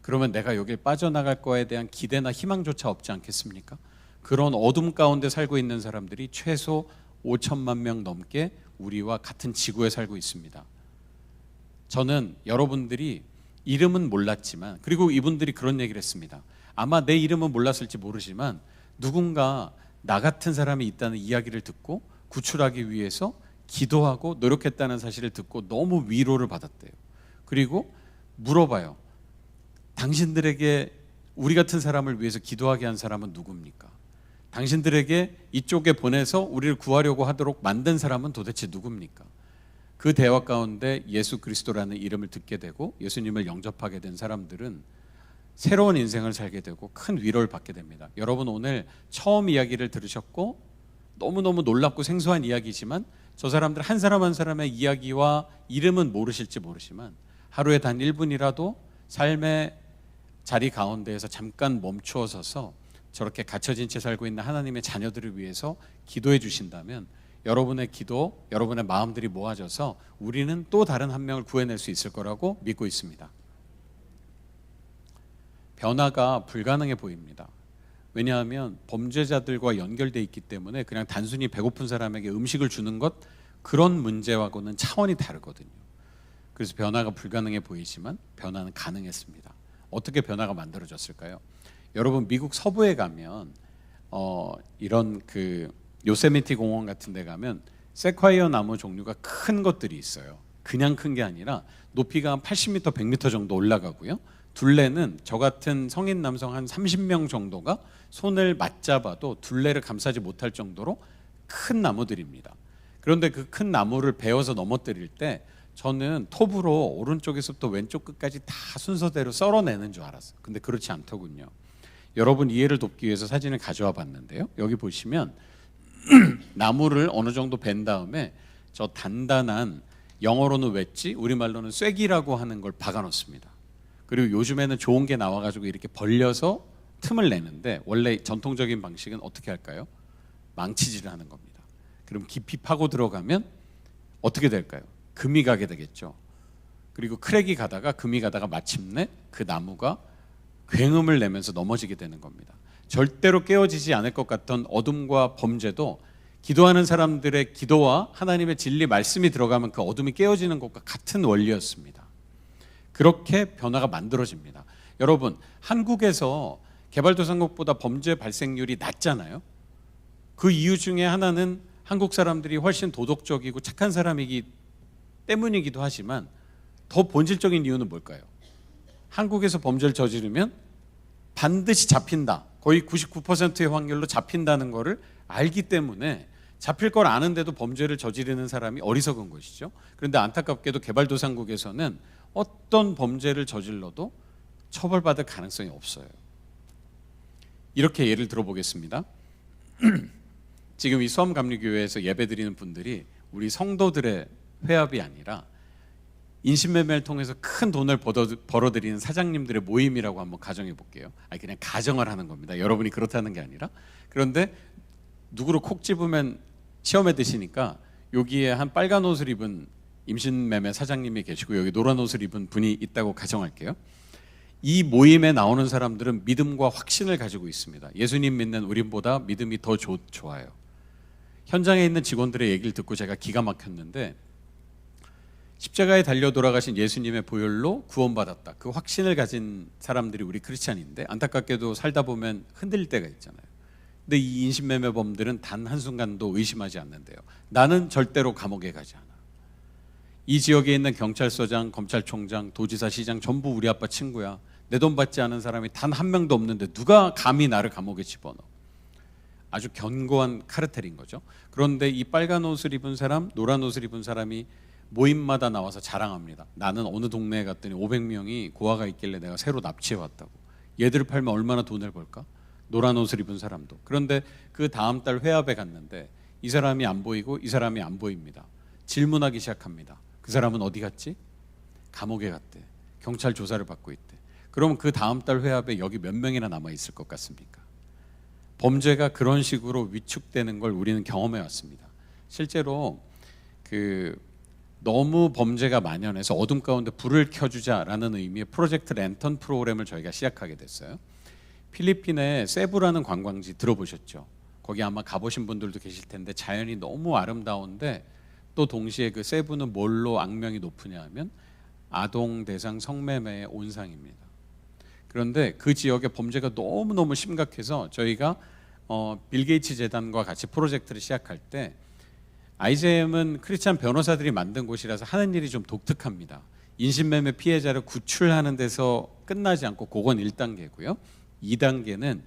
S1: 그러면 내가 여길 빠져나갈 거에 대한 기대나 희망조차 없지 않겠습니까? 그런 어둠 가운데 살고 있는 사람들이 최소 5천만 명 넘게 우리와 같은 지구에 살고 있습니다. 저는 여러분들이 이름은 몰랐지만, 그리고 이분들이 그런 얘기를 했습니다. 아마 내 이름은 몰랐을지 모르지만 누군가 나 같은 사람이 있다는 이야기를 듣고 구출하기 위해서 기도하고 노력했다는 사실을 듣고 너무 위로를 받았대요. 그리고 물어봐요. 당신들에게 우리 같은 사람을 위해서 기도하게 한 사람은 누굽니까? 당신들에게 이쪽에 보내서 우리를 구하려고 하도록 만든 사람은 도대체 누굽니까? 그 대화 가운데 예수 그리스도라는 이름을 듣게 되고 예수님을 영접하게 된 사람들은 새로운 인생을 살게 되고 큰 위로를 받게 됩니다. 여러분 오늘 처음 이야기를 들으셨고 너무너무 놀랍고 생소한 이야기지만 저 사람들 한 사람 한 사람의 이야기와 이름은 모르실지 모르지만 하루에 단 1분이라도 삶의 자리 가운데에서 잠깐 멈추어 서서 저렇게 갇혀진 채 살고 있는 하나님의 자녀들을 위해서 기도해 주신다면 여러분의 기도, 여러분의 마음들이 모아져서 우리는 또 다른 한 명을 구해낼 수 있을 거라고 믿고 있습니다. 변화가 불가능해 보입니다. 왜냐하면 범죄자들과 연결되어 있기 때문에 그냥 단순히 배고픈 사람에게 음식을 주는 것, 그런 문제하고는 차원이 다르거든요. 그래서 변화가 불가능해 보이지만 변화는 가능했습니다. 어떻게 변화가 만들어졌을까요? 여러분 미국 서부에 가면 이런 그 요세미티 공원 같은 데 가면 세콰이어 나무 종류가 큰 것들이 있어요. 그냥 큰 게 아니라 높이가 한 80m, 100m 정도 올라가고요. 둘레는 저 같은 성인 남성 한 30명 정도가 손을 맞잡아도 둘레를 감싸지 못할 정도로 큰 나무들입니다. 그런데 그 큰 나무를 베어서 넘어뜨릴 때 저는 톱으로 오른쪽에서부터 왼쪽 끝까지 다 순서대로 썰어내는 줄 알았어요. 근데 그렇지 않더군요. 여러분 이해를 돕기 위해서 사진을 가져와 봤는데요. 여기 보시면 나무를 어느 정도 벤 다음에 저 단단한, 영어로는 웨지, 우리말로는 쐐기라고 하는 걸 박아 놓습니다. 그리고 요즘에는 좋은 게 나와가지고 이렇게 벌려서 틈을 내는데 원래 전통적인 방식은 어떻게 할까요? 망치질을 하는 겁니다. 그럼 깊이 파고 들어가면 어떻게 될까요? 금이 가게 되겠죠. 그리고 크랙이 가다가 금이 가다가 마침내 그 나무가 굉음을 내면서 넘어지게 되는 겁니다. 절대로 깨어지지 않을 것 같던 어둠과 범죄도 기도하는 사람들의 기도와 하나님의 진리 말씀이 들어가면 그 어둠이 깨어지는 것과 같은 원리였습니다. 그렇게 변화가 만들어집니다. 여러분 한국에서 개발도상국보다 범죄 발생률이 낮잖아요. 그 이유 중에 하나는 한국 사람들이 훨씬 도덕적이고 착한 사람이기 때문이기도 하지만 더 본질적인 이유는 뭘까요? 한국에서 범죄를 저지르면 반드시 잡힌다. 거의 99%의 확률로 잡힌다는 것을 알기 때문에 잡힐 걸 아는데도 범죄를 저지르는 사람이 어리석은 것이죠. 그런데 안타깝게도 개발도상국에서는 어떤 범죄를 저질러도 처벌받을 가능성이 없어요. 이렇게 예를 들어보겠습니다. 지금 이 수험감리교회에서 예배드리는 분들이 우리 성도들의 회합이 아니라 인신매매를 통해서 큰 돈을 벌어들이는 사장님들의 모임이라고 한번 가정해 볼게요. 아니 그냥 가정을 하는 겁니다. 여러분이 그렇다는 게 아니라. 그런데 누구를 콕 집으면 시험에 드시니까 여기에 한 빨간 옷을 입은 임신매매 사장님이 계시고 여기 노란 옷을 입은 분이 있다고 가정할게요. 이 모임에 나오는 사람들은 믿음과 확신을 가지고 있습니다. 예수님 믿는 우리보다 믿음이 더 좋아요. 현장에 있는 직원들의 얘기를 듣고 제가 기가 막혔는데 십자가에 달려 돌아가신 예수님의 보혈로 구원받았다. 그 확신을 가진 사람들이 우리 크리스찬인데 안타깝게도 살다 보면 흔들릴 때가 있잖아요. 근데 이 인신매매범들은 단 한순간도 의심하지 않는데요. 나는 절대로 감옥에 가지 않아. 이 지역에 있는 경찰서장, 검찰총장, 도지사, 시장 전부 우리 아빠 친구야. 내 돈 받지 않은 사람이 단 한 명도 없는데 누가 감히 나를 감옥에 집어넣어. 아주 견고한 카르텔인 거죠. 그런데 이 빨간 옷을 입은 사람, 노란 옷을 입은 사람이 모임마다 나와서 자랑합니다. 나는 어느 동네에 갔더니 500명이 고아가 있길래 내가 새로 납치해 왔다고. 얘들을 팔면 얼마나 돈을 벌까? 노란 옷을 입은 사람도. 그런데 그 다음 달 회합에 갔는데 이 사람이 안 보이고 이 사람이 안 보입니다. 질문하기 시작합니다. 그 사람은 어디 갔지? 감옥에 갔대. 경찰 조사를 받고 있대. 그럼 그 다음 달 회합에 여기 몇 명이나 남아 있을 것 같습니까? 범죄가 그런 식으로 위축되는 걸 우리는 경험해 왔습니다. 실제로 너무 범죄가 만연해서 어둠 가운데 불을 켜주자라는 의미의 프로젝트 랜턴 프로그램을 저희가 시작하게 됐어요. 필리핀의 세부라는 관광지 들어보셨죠? 거기 아마 가보신 분들도 계실 텐데 자연이 너무 아름다운데 또 동시에 그 세부는 뭘로 악명이 높으냐 하면 아동 대상 성매매의 온상입니다. 그런데 그 지역의 범죄가 너무너무 심각해서 저희가 빌 게이츠 재단과 같이 프로젝트를 시작할 때 IJM은 크리스찬 변호사들이 만든 곳이라서 하는 일이 좀 독특합니다. 인신매매 피해자를 구출하는 데서 끝나지 않고 그건 1단계고요. 2단계는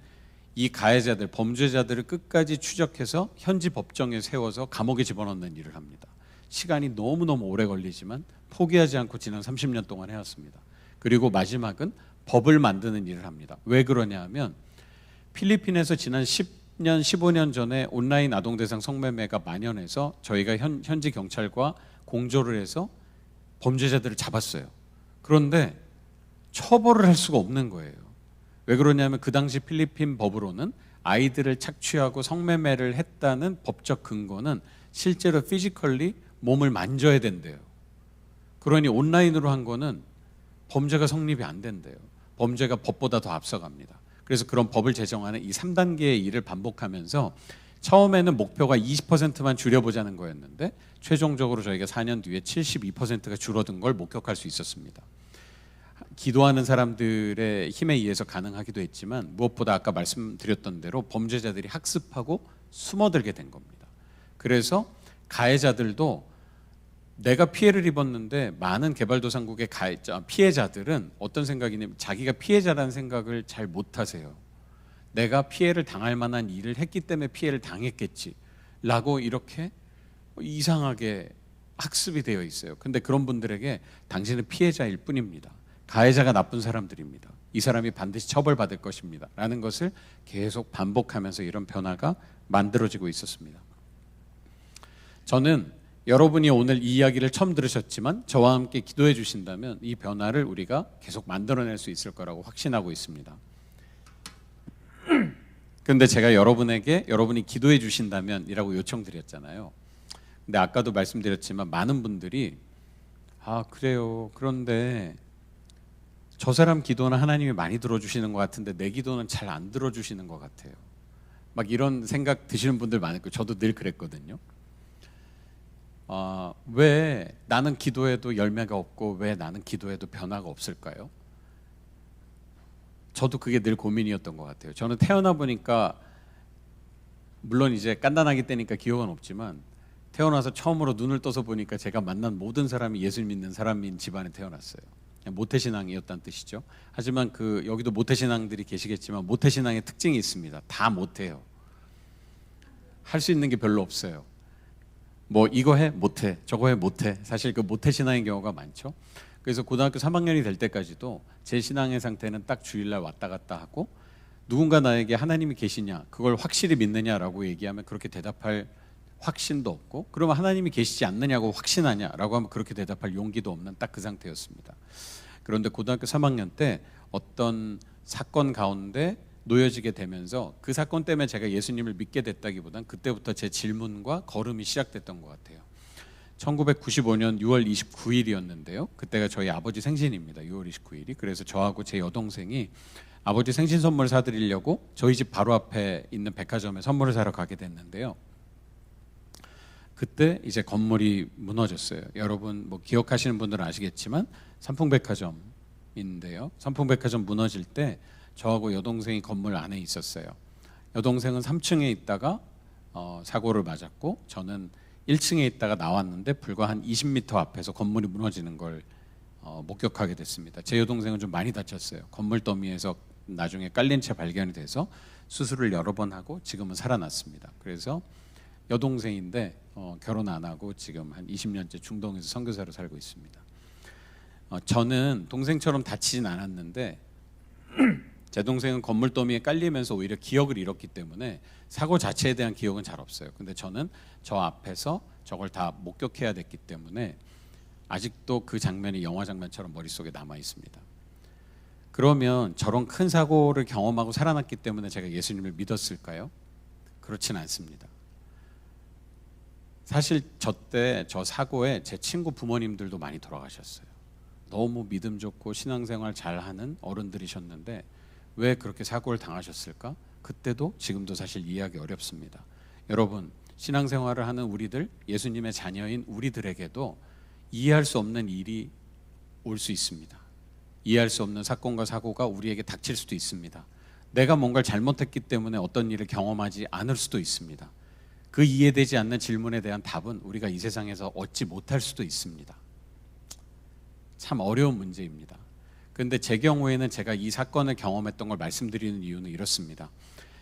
S1: 이 가해자들, 범죄자들을 끝까지 추적해서 현지 법정에 세워서 감옥에 집어넣는 일을 합니다. 시간이 너무너무 오래 걸리지만 포기하지 않고 지난 30년 동안 해왔습니다. 그리고 마지막은 법을 만드는 일을 합니다. 왜 그러냐 하면 필리핀에서 지난 10년, 15년 전에 온라인 아동대상 성매매가 만연해서 저희가 현지 경찰과 공조를 해서 범죄자들을 잡았어요. 그런데 처벌을 할 수가 없는 거예요. 왜 그러냐면 그 당시 필리핀 법으로는 아이들을 착취하고 성매매를 했다는 법적 근거는 실제로 피지컬리 몸을 만져야 된대요. 그러니 온라인으로 한 거는 범죄가 성립이 안 된대요. 범죄가 법보다 더 앞서갑니다. 그래서 그런 법을 제정하는 이 3단계의 일을 반복하면서 처음에는 목표가 20%만 줄여보자는 거였는데 최종적으로 저희가 4년 뒤에 72%가 줄어든 걸 목격할 수 있었습니다. 기도하는 사람들의 힘에 의해서 가능하기도 했지만 무엇보다 아까 말씀드렸던 대로 범죄자들이 학습하고 숨어들게 된 겁니다. 그래서 가해자들도 내가 피해를 입었는데 많은 개발도상국의 피해자들은 어떤 생각이냐면 자기가 피해자라는 생각을 잘 못하세요. 내가 피해를 당할 만한 일을 했기 때문에 피해를 당했겠지 라고 이렇게 이상하게 학습이 되어 있어요. 근데 그런 분들에게 당신은 피해자일 뿐입니다. 가해자가 나쁜 사람들입니다. 이 사람이 반드시 처벌받을 것입니다 라는 것을 계속 반복하면서 이런 변화가 만들어지고 있었습니다. 저는 여러분이 오늘 이 이야기를 처음 들으셨지만 저와 함께 기도해 주신다면 이 변화를 우리가 계속 만들어낼 수 있을 거라고 확신하고 있습니다. 그런데 제가 여러분이 기도해 주신다면 이라고 요청드렸잖아요. 근데 아까도 말씀드렸지만 많은 분들이 그래요. 그런데 저 사람 기도는 하나님이 많이 들어주시는 것 같은데 내 기도는 잘 안 들어주시는 것 같아요. 막 이런 생각 드시는 분들 많을 거예요. 저도 늘 그랬거든요. 왜 나는 기도해도 열매가 없고 왜 나는 기도해도 변화가 없을까요? 저도 그게 늘 고민이었던 것 같아요. 저는 태어나 보니까 물론 이제 깐단하기 때니까 기억은 없지만 태어나서 처음으로 눈을 떠서 보니까 제가 만난 모든 사람이 예수 믿는 사람인 집안에 태어났어요. 모태신앙이었다는 뜻이죠. 하지만 여기도 모태신앙들이 계시겠지만 모태신앙의 특징이 있습니다. 다 못해요. 할 수 있는 게 별로 없어요. 뭐 이거 해? 못해. 저거 해? 못해. 사실 그 모태신앙인 경우가 많죠. 그래서 고등학교 3학년이 될 때까지도 제 신앙의 상태는 딱 주일날 왔다 갔다 하고 누군가 나에게 하나님이 계시냐, 그걸 확실히 믿느냐라고 얘기하면 그렇게 대답할 확신도 없고, 그러면 하나님이 계시지 않느냐고 확신하냐라고 하면 그렇게 대답할 용기도 없는 딱 그 상태였습니다. 그런데 고등학교 3학년 때 어떤 사건 가운데 놓여지게 되면서, 그 사건 때문에 제가 예수님을 믿게 됐다기보단 그때부터 제 질문과 걸음이 시작됐던 것 같아요. 1995년 6월 29일이었는데요. 그때가 저희 아버지 생신입니다. 6월 29일이. 그래서 저하고 제 여동생이 아버지 생신 선물 사드리려고 저희 집 바로 앞에 있는 백화점에 선물을 사러 가게 됐는데요. 그때 이제 건물이 무너졌어요. 여러분 뭐 기억하시는 분들은 아시겠지만 삼풍백화점인데요. 삼풍백화점 무너질 때 저하고 여동생이 건물 안에 있었어요. 여동생은 3층에 있다가 사고를 맞았고, 저는 1층에 있다가 나왔는데 불과 한 20m 앞에서 건물이 무너지는 걸 목격하게 됐습니다. 제 여동생은 좀 많이 다쳤어요. 건물 더미에서 나중에 깔린 채 발견이 돼서 수술을 여러 번 하고 지금은 살아났습니다. 그래서 여동생인데 결혼 안 하고 지금 한 20년째 중동에서 선교사로 살고 있습니다. 저는 동생처럼 다치진 않았는데 제 동생은 건물 더미에 깔리면서 오히려 기억을 잃었기 때문에 사고 자체에 대한 기억은 잘 없어요. 근데 저는 저 앞에서 저걸 다 목격해야 됐기 때문에 아직도 그 장면이 영화 장면처럼 머릿속에 남아 있습니다. 그러면 저런 큰 사고를 경험하고 살아났기 때문에 제가 예수님을 믿었을까요? 그렇진 않습니다. 사실 저 사고에 제 친구 부모님들도 많이 돌아가셨어요. 너무 믿음 좋고 신앙생활 잘하는 어른들이셨는데 왜 그렇게 사고를 당하셨을까? 그때도 지금도 사실 이해하기 어렵습니다. 여러분, 신앙생활을 하는 우리들, 예수님의 자녀인 우리들에게도 이해할 수 없는 일이 올 수 있습니다. 이해할 수 없는 사건과 사고가 우리에게 닥칠 수도 있습니다. 내가 뭔가를 잘못했기 때문에 어떤 일을 경험하지 않을 수도 있습니다. 그 이해되지 않는 질문에 대한 답은 우리가 이 세상에서 얻지 못할 수도 있습니다. 참 어려운 문제입니다. 그런데 제 경우에는 제가 이 사건을 경험했던 걸 말씀드리는 이유는 이렇습니다.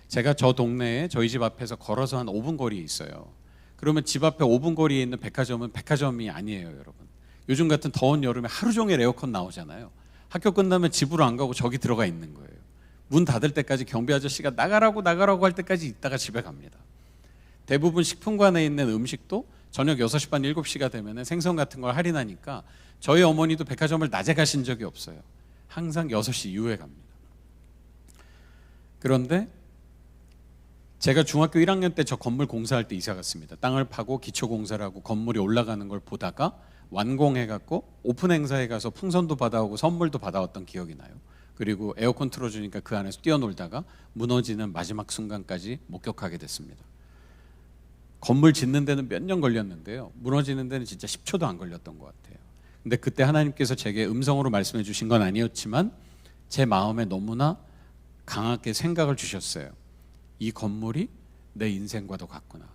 S1: 제가 저 동네에 저희 집 앞에서 걸어서 한 5분 거리에 있어요. 그러면 집 앞에 5분 거리에 있는 백화점은 백화점이 아니에요, 여러분. 요즘 같은 더운 여름에 하루 종일 에어컨 나오잖아요. 학교 끝나면 집으로 안 가고 저기 들어가 있는 거예요. 문 닫을 때까지 경비 아저씨가 나가라고 할 때까지 있다가 집에 갑니다. 대부분 식품관에 있는 음식도 저녁 6시 반 7시가 되면 생선 같은 걸 할인하니까 저희 어머니도 백화점을 낮에 가신 적이 없어요. 항상 6시 이후에 갑니다. 그런데 제가 중학교 1학년 때 저 건물 공사할 때 이사 갔습니다. 땅을 파고 기초 공사를 하고 건물이 올라가는 걸 보다가 완공해갖고 오픈 행사에 가서 풍선도 받아오고 선물도 받아왔던 기억이 나요. 그리고 에어컨 틀어주니까 그 안에서 뛰어놀다가 무너지는 마지막 순간까지 목격하게 됐습니다. 건물 짓는 데는 몇 년 걸렸는데요, 무너지는 데는 진짜 10초도 안 걸렸던 것 같아요. 근데 그때 하나님께서 제게 음성으로 말씀해 주신 건 아니었지만 제 마음에 너무나 강하게 생각을 주셨어요. 이 건물이 내 인생과도 같구나.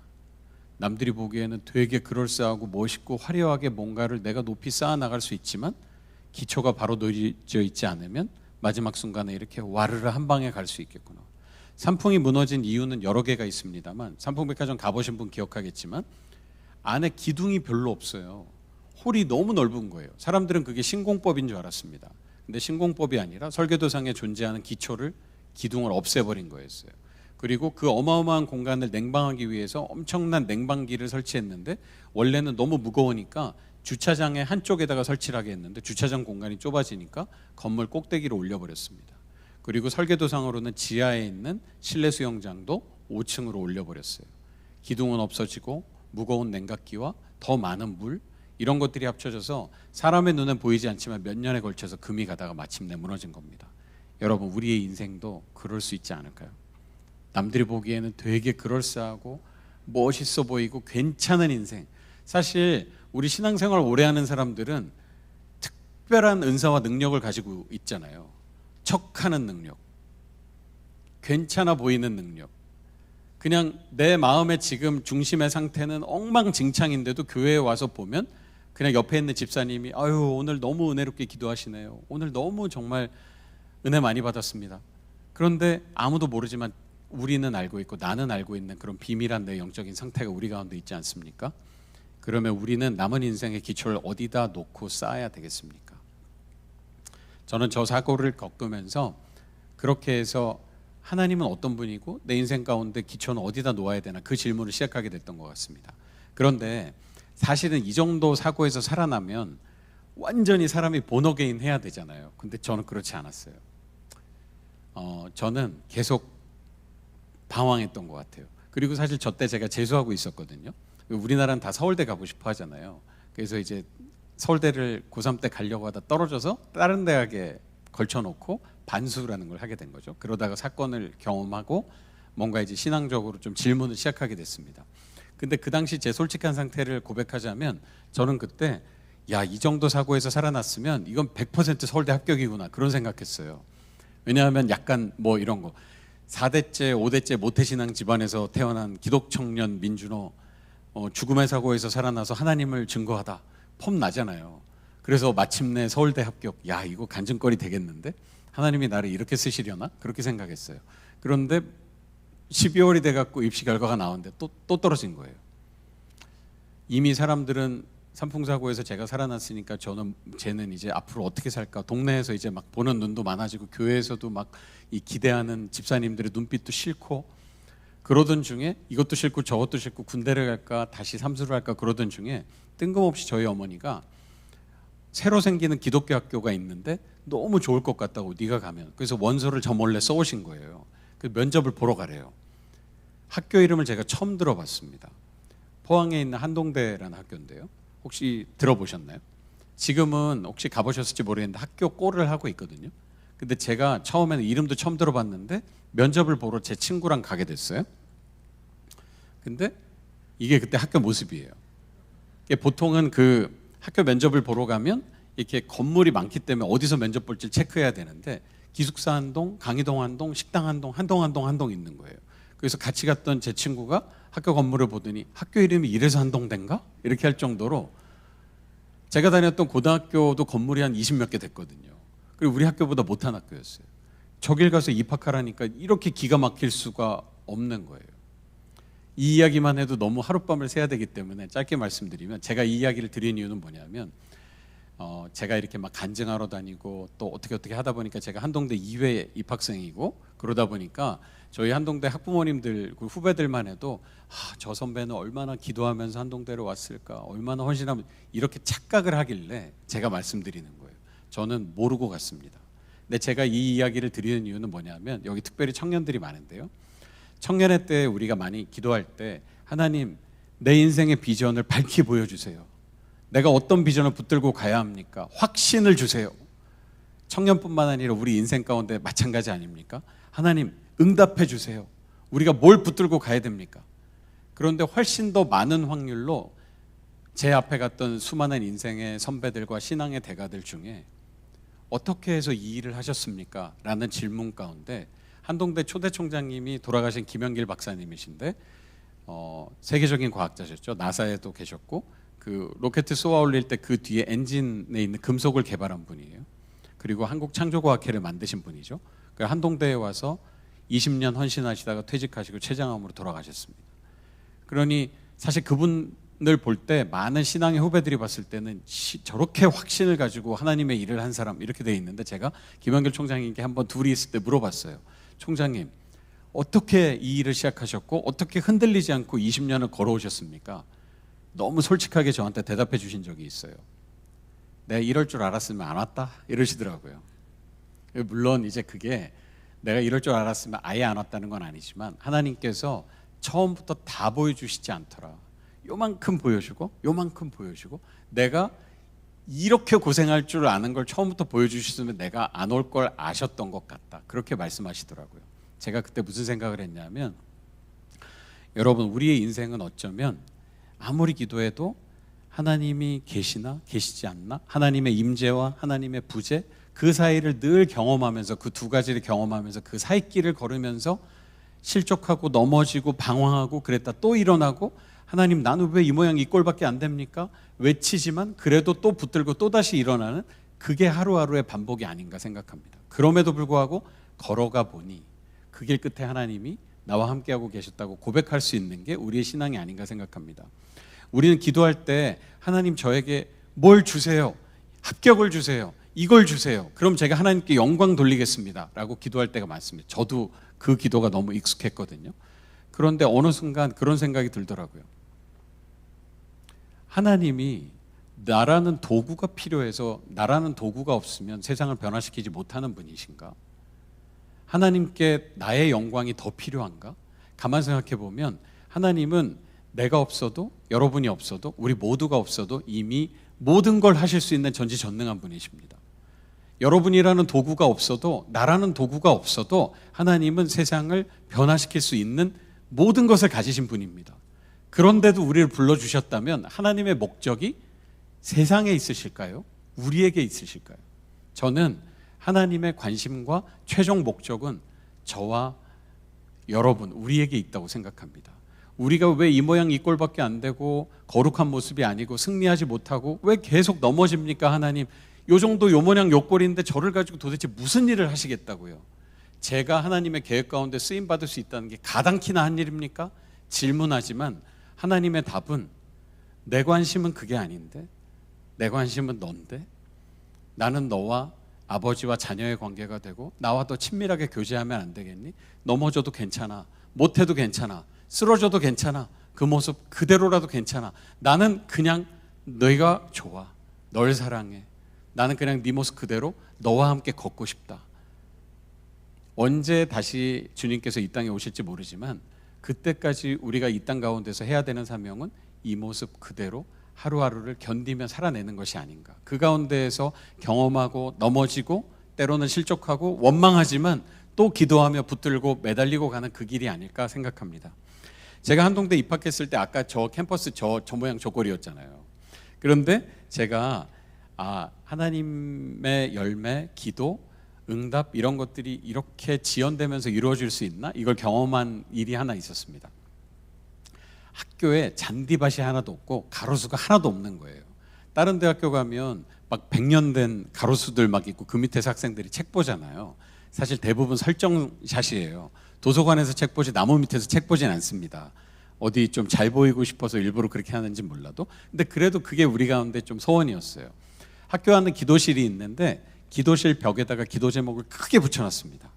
S1: 남들이 보기에는 되게 그럴싸하고 멋있고 화려하게 뭔가를 내가 높이 쌓아 나갈 수 있지만 기초가 바로 놓여져 있지 않으면 마지막 순간에 이렇게 와르르 한 방에 갈 수 있겠구나. 삼풍이 무너진 이유는 여러 개가 있습니다만, 삼풍백화점 가보신 분 기억하겠지만 안에 기둥이 별로 없어요. 홀이 너무 넓은 거예요. 사람들은 그게 신공법인 줄 알았습니다. 근데 신공법이 아니라 설계도상에 존재하는 기둥을 없애버린 거였어요. 그리고 그 어마어마한 공간을 냉방하기 위해서 엄청난 냉방기를 설치했는데 원래는 너무 무거우니까 주차장의 한쪽에다가 설치를 하게 했는데 주차장 공간이 좁아지니까 건물 꼭대기로 올려버렸습니다. 그리고 설계도상으로는 지하에 있는 실내 수영장도 5층으로 올려버렸어요. 기둥은 없어지고 무거운 냉각기와 더 많은 물, 이런 것들이 합쳐져서 사람의 눈엔 보이지 않지만 몇 년에 걸쳐서 금이 가다가 마침내 무너진 겁니다. 여러분, 우리의 인생도 그럴 수 있지 않을까요? 남들이 보기에는 되게 그럴싸하고 멋있어 보이고 괜찮은 인생, 사실 우리 신앙생활 오래 하는 사람들은 특별한 은사와 능력을 가지고 있잖아요. 척하는 능력, 괜찮아 보이는 능력. 그냥 내 마음의 지금 중심의 상태는 엉망진창인데도 교회에 와서 보면 그냥 옆에 있는 집사님이 아유 오늘 너무 은혜롭게 기도하시네요, 오늘 너무 정말 은혜 많이 받았습니다. 그런데 아무도 모르지만 우리는 알고 있고 나는 알고 있는 그런 비밀한 내 영적인 상태가 우리 가운데 있지 않습니까? 그러면 우리는 남은 인생의 기초를 어디다 놓고 쌓아야 되겠습니까? 저는 저 사고를 겪으면서 그렇게 해서 하나님은 어떤 분이고 내 인생 가운데 기초는 어디다 놓아야 되나, 그 질문을 시작하게 됐던 것 같습니다. 그런데 사실은 이 정도 사고에서 살아나면 완전히 사람이 본어게인 해야 되잖아요. 근데 저는 그렇지 않았어요. 저는 계속 방황했던 것 같아요. 그리고 사실 저 때 제가 재수하고 있었거든요. 우리나라는 다 서울대 가고 싶어 하잖아요. 그래서 이제 서울대를 고3 때 가려고 하다 떨어져서 다른 대학에 걸쳐놓고 반수라는 걸 하게 된 거죠. 그러다가 사건을 경험하고 뭔가 이제 신앙적으로 좀 질문을 시작하게 됐습니다. 근데 그 당시 제 솔직한 상태를 고백하자면 저는 그때 야, 이 정도 사고에서 살아났으면 이건 100% 서울대 합격이구나, 그런 생각했어요. 왜냐하면 약간 뭐 이런 거 4대째 5대째 모태신앙 집안에서 태어난 기독청년 민준호, 죽음의 사고에서 살아나서 하나님을 증거하다, 폼 나잖아요. 그래서 마침내 서울대 합격, 야, 이거 간증거리 되겠는데? 하나님이 나를 이렇게 쓰시려나? 그렇게 생각했어요. 그런데 12월이 돼갖고 입시 결과가 나오는데 또 떨어진 거예요. 이미 사람들은 산풍사고에서 제가 살아났으니까 쟤는 이제 앞으로 어떻게 살까, 동네에서 이제 막 보는 눈도 많아지고 교회에서도 막 이 기대하는 집사님들의 눈빛도 싫고, 그러던 중에 이것도 싫고 저것도 싫고 군대를 갈까 다시 삼수를 할까 그러던 중에 뜬금없이 저희 어머니가 새로 생기는 기독교 학교가 있는데 너무 좋을 것 같다고, 네가 가면. 그래서 원서를 저 몰래 써오신 거예요. 그 면접을 보러 가래요. 학교 이름을 제가 처음 들어봤습니다. 포항에 있는 한동대라는 학교인데요. 혹시 들어보셨나요? 지금은 혹시 가보셨을지 모르겠는데 학교 꼴을 하고 있거든요. 근데 제가 처음에는 이름도 처음 들어봤는데 면접을 보러 제 친구랑 가게 됐어요. 근데 이게 그때 학교 모습이에요. 보통은 그 학교 면접을 보러 가면 이렇게 건물이 많기 때문에 어디서 면접 볼지 체크해야 되는데 기숙사 한 동, 강의동 한 동, 식당 한 동, 한 동 있는 거예요. 그래서 같이 갔던 제 친구가 학교 건물을 보더니 학교 이름이 이래서 한동대인가? 이렇게 할 정도로, 제가 다녔던 고등학교도 건물이 한 20몇 개 됐거든요. 그리고 우리 학교보다 못한 학교였어요. 저길 가서 입학하라니까 이렇게 기가 막힐 수가 없는 거예요. 이 이야기만 해도 너무 하룻밤을 새야 되기 때문에 짧게 말씀드리면, 제가 이 이야기를 드린 이유는 뭐냐면 제가 이렇게 막 간증하러 다니고 또 어떻게 하다 보니까 제가 한동대 2회 입학생이고, 그러다 보니까 저희 한동대 학부모님들, 그 후배들만 해도 저 선배는 얼마나 기도하면서 한동대로 왔을까, 얼마나 헌신하면, 이렇게 착각을 하길래 제가 말씀드리는 거예요. 저는 모르고 갔습니다. 근데 제가 이 이야기를 드리는 이유는 뭐냐면, 여기 특별히 청년들이 많은데요. 청년회 때 우리가 많이 기도할 때 하나님, 내 인생의 비전을 밝히 보여주세요. 내가 어떤 비전을 붙들고 가야 합니까? 확신을 주세요. 청년뿐만 아니라 우리 인생 가운데 마찬가지 아닙니까? 하나님, 응답해 주세요. 우리가 뭘 붙들고 가야 됩니까? 그런데 훨씬 더 많은 확률로 제 앞에 갔던 수많은 인생의 선배들과 신앙의 대가들 중에 어떻게 해서 이 일을 하셨습니까? 라는 질문 가운데 한동대 초대 총장님이 돌아가신 김영길 박사님이신데 세계적인 과학자셨죠. 나사에도 계셨고 그 로켓 쏘아 올릴 때 그 뒤에 엔진에 있는 금속을 개발한 분이에요. 그리고 한국창조과학회를 만드신 분이죠. 한동대에 와서 20년 헌신하시다가 퇴직하시고 췌장암으로 돌아가셨습니다. 그러니 사실 그분을 볼 때 많은 신앙의 후배들이 봤을 때는 저렇게 확신을 가지고 하나님의 일을 한 사람, 이렇게 돼 있는데, 제가 김한길 총장님께 한번 둘이 있을 때 물어봤어요. 총장님, 어떻게 이 일을 시작하셨고 어떻게 흔들리지 않고 20년을 걸어오셨습니까? 너무 솔직하게 저한테 대답해 주신 적이 있어요. 내가 이럴 줄 알았으면 안 왔다, 이러시더라고요. 물론 이제 그게 내가 이럴 줄 알았으면 아예 안 왔다는 건 아니지만, 하나님께서 처음부터 다 보여주시지 않더라. 요만큼 보여주고 요만큼 보여주고, 내가 이렇게 고생할 줄 아는 걸 처음부터 보여주셨으면 내가 안 올 걸 아셨던 것 같다, 그렇게 말씀하시더라고요. 제가 그때 무슨 생각을 했냐면, 여러분, 우리의 인생은 어쩌면 아무리 기도해도 하나님이 계시나 계시지 않나, 하나님의 임재와 하나님의 부재, 그 사이를 늘 경험하면서, 그 두 가지를 경험하면서 그 사이길을 걸으면서 실족하고 넘어지고 방황하고 그랬다 또 일어나고, 하나님 나는 왜 이 모양 이 꼴밖에 안 됩니까? 외치지만 그래도 또 붙들고 또다시 일어나는, 그게 하루하루의 반복이 아닌가 생각합니다. 그럼에도 불구하고 걸어가 보니 그 길 끝에 하나님이 나와 함께하고 계셨다고 고백할 수 있는 게 우리의 신앙이 아닌가 생각합니다. 우리는 기도할 때 하나님 저에게 뭘 주세요, 합격을 주세요, 이걸 주세요. 그럼 제가 하나님께 영광 돌리겠습니다 라고 기도할 때가 많습니다. 저도 그 기도가 너무 익숙했거든요. 그런데 어느 순간 그런 생각이 들더라고요. 하나님이 나라는 도구가 필요해서 나라는 도구가 없으면 세상을 변화시키지 못하는 분이신가? 하나님께 나의 영광이 더 필요한가? 가만 생각해 보면 하나님은 내가 없어도, 여러분이 없어도, 우리 모두가 없어도 이미 모든 걸 하실 수 있는 전지전능한 분이십니다. 여러분이라는 도구가 없어도, 나라는 도구가 없어도 하나님은 세상을 변화시킬 수 있는 모든 것을 가지신 분입니다. 그런데도 우리를 불러주셨다면 하나님의 목적이 세상에 있으실까요? 우리에게 있으실까요? 저는 하나님의 관심과 최종 목적은 저와 여러분, 우리에게 있다고 생각합니다. 우리가 왜 이 모양 이 꼴밖에 안 되고 거룩한 모습이 아니고 승리하지 못하고 왜 계속 넘어집니까? 하나님, 요 정도 요 모양 요 꼴인데 저를 가지고 도대체 무슨 일을 하시겠다고요? 제가 하나님의 계획 가운데 쓰임받을 수 있다는 게 가당키나 한 일입니까? 질문하지만 하나님의 답은 내 관심은 그게 아닌데, 내 관심은 넌데, 나는 너와 아버지와 자녀의 관계가 되고 나와 더 친밀하게 교제하면 안 되겠니? 넘어져도 괜찮아, 못해도 괜찮아, 쓰러져도 괜찮아, 그 모습 그대로라도 괜찮아. 나는 그냥 너희가 좋아, 널 사랑해. 나는 그냥 네 모습 그대로 너와 함께 걷고 싶다. 언제 다시 주님께서 이 땅에 오실지 모르지만 그때까지 우리가 이 땅 가운데서 해야 되는 사명은 이 모습 그대로 하루하루를 견디며 살아내는 것이 아닌가. 그 가운데에서 경험하고 넘어지고 때로는 실족하고 원망하지만 또 기도하며 붙들고 매달리고 가는 그 길이 아닐까 생각합니다. 제가 한동대 입학했을 때 아까 저 캠퍼스 저 모양 저 꼴이었잖아요. 그런데 제가 하나님의 열매, 기도, 응답 이런 것들이 이렇게 지연되면서 이루어질 수 있나? 이걸 경험한 일이 하나 있었습니다. 학교에 잔디밭이 하나도 없고 가로수가 하나도 없는 거예요. 다른 대학교 가면 막 100년 된 가로수들 막 있고 그 밑에서 학생들이 책 보잖아요. 사실 대부분 설정샷이에요. 도서관에서 책 보지 나무 밑에서 책 보진 않습니다. 어디 좀 잘 보이고 싶어서 일부러 그렇게 하는지 몰라도. 근데 그래도 그게 우리 가운데 좀 소원이었어요. 학교 안에 기도실이 있는데 기도실 벽에다가 기도 제목을 크게 붙여놨습니다.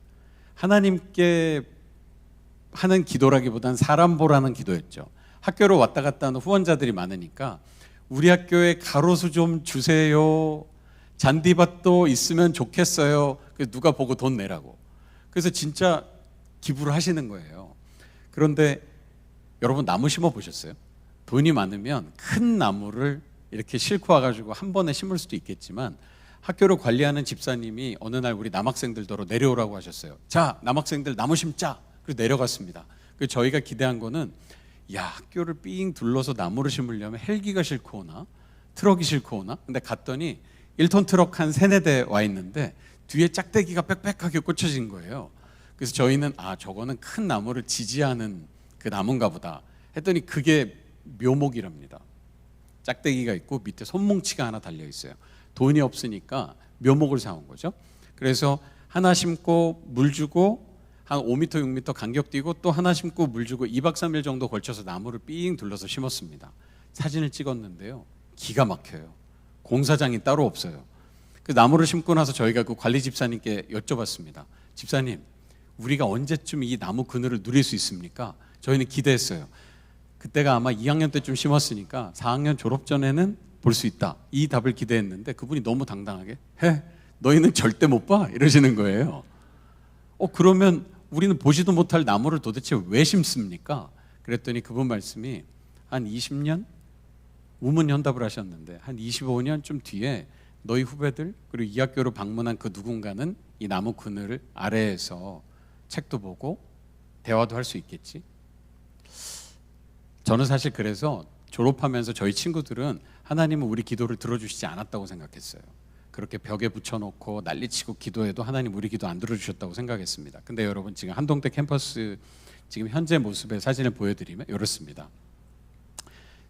S1: 하나님께 하는 기도라기보단 사람 보라는 기도였죠. 학교로 왔다 갔다 하는 후원자들이 많으니까 우리 학교에 가로수 좀 주세요. 잔디밭도 있으면 좋겠어요. 그래서 누가 보고 돈 내라고. 그래서 진짜 기부를 하시는 거예요. 그런데 여러분 나무 심어 보셨어요? 돈이 많으면 큰 나무를 이렇게 싣고 와가지고 한 번에 심을 수도 있겠지만 학교를 관리하는 집사님이 어느 날 우리 남학생들더러 내려오라고 하셨어요. 자, 남학생들 나무 심자. 그래서 내려갔습니다. 그래서 저희가 기대한 거는 학교를 삥 둘러서 나무를 심으려면 헬기가 싣고 오나 트럭이 싣고 오나. 근데 갔더니 1톤 트럭 한 3-4대 와 있는데 뒤에 짝대기가 빽빽하게 꽂혀진 거예요. 그래서 저희는 저거는 큰 나무를 지지하는 그 나무인가 보다 했더니 그게 묘목이랍니다. 짝대기가 있고 밑에 손뭉치가 하나 달려 있어요. 돈이 없으니까 묘목을 사온 거죠. 그래서 하나 심고 물 주고 한 5m, 6m 간격 띄고 또 하나 심고 물 주고 2박 3일 정도 걸쳐서 나무를 삥 둘러서 심었습니다. 사진을 찍었는데요. 기가 막혀요. 공사장이 따로 없어요. 그 나무를 심고 나서 저희가 그 관리 집사님께 여쭤봤습니다. 집사님, 우리가 언제쯤 이 나무 그늘을 누릴 수 있습니까? 저희는 기대했어요. 그때가 아마 2학년 때쯤 심었으니까 4학년 졸업 전에는 볼 수 있다. 이 답을 기대했는데 그분이 너무 당당하게 너희는 절대 못 봐? 이러시는 거예요. 그러면 우리는 보지도 못할 나무를 도대체 왜 심습니까? 그랬더니 그분 말씀이 한 20년? 우문현답을 하셨는데 한 25년쯤 뒤에 너희 후배들 그리고 이 학교로 방문한 그 누군가는 이 나무 그늘 아래에서 책도 보고 대화도 할 수 있겠지. 저는 사실 그래서 졸업하면서 저희 친구들은 하나님은 우리 기도를 들어주시지 않았다고 생각했어요. 그렇게 벽에 붙여놓고 난리치고 기도해도 하나님 우리 기도 안 들어주셨다고 생각했습니다. 근데 여러분 지금 한동대 캠퍼스 지금 현재 모습의 사진을 보여드리면 이렇습니다.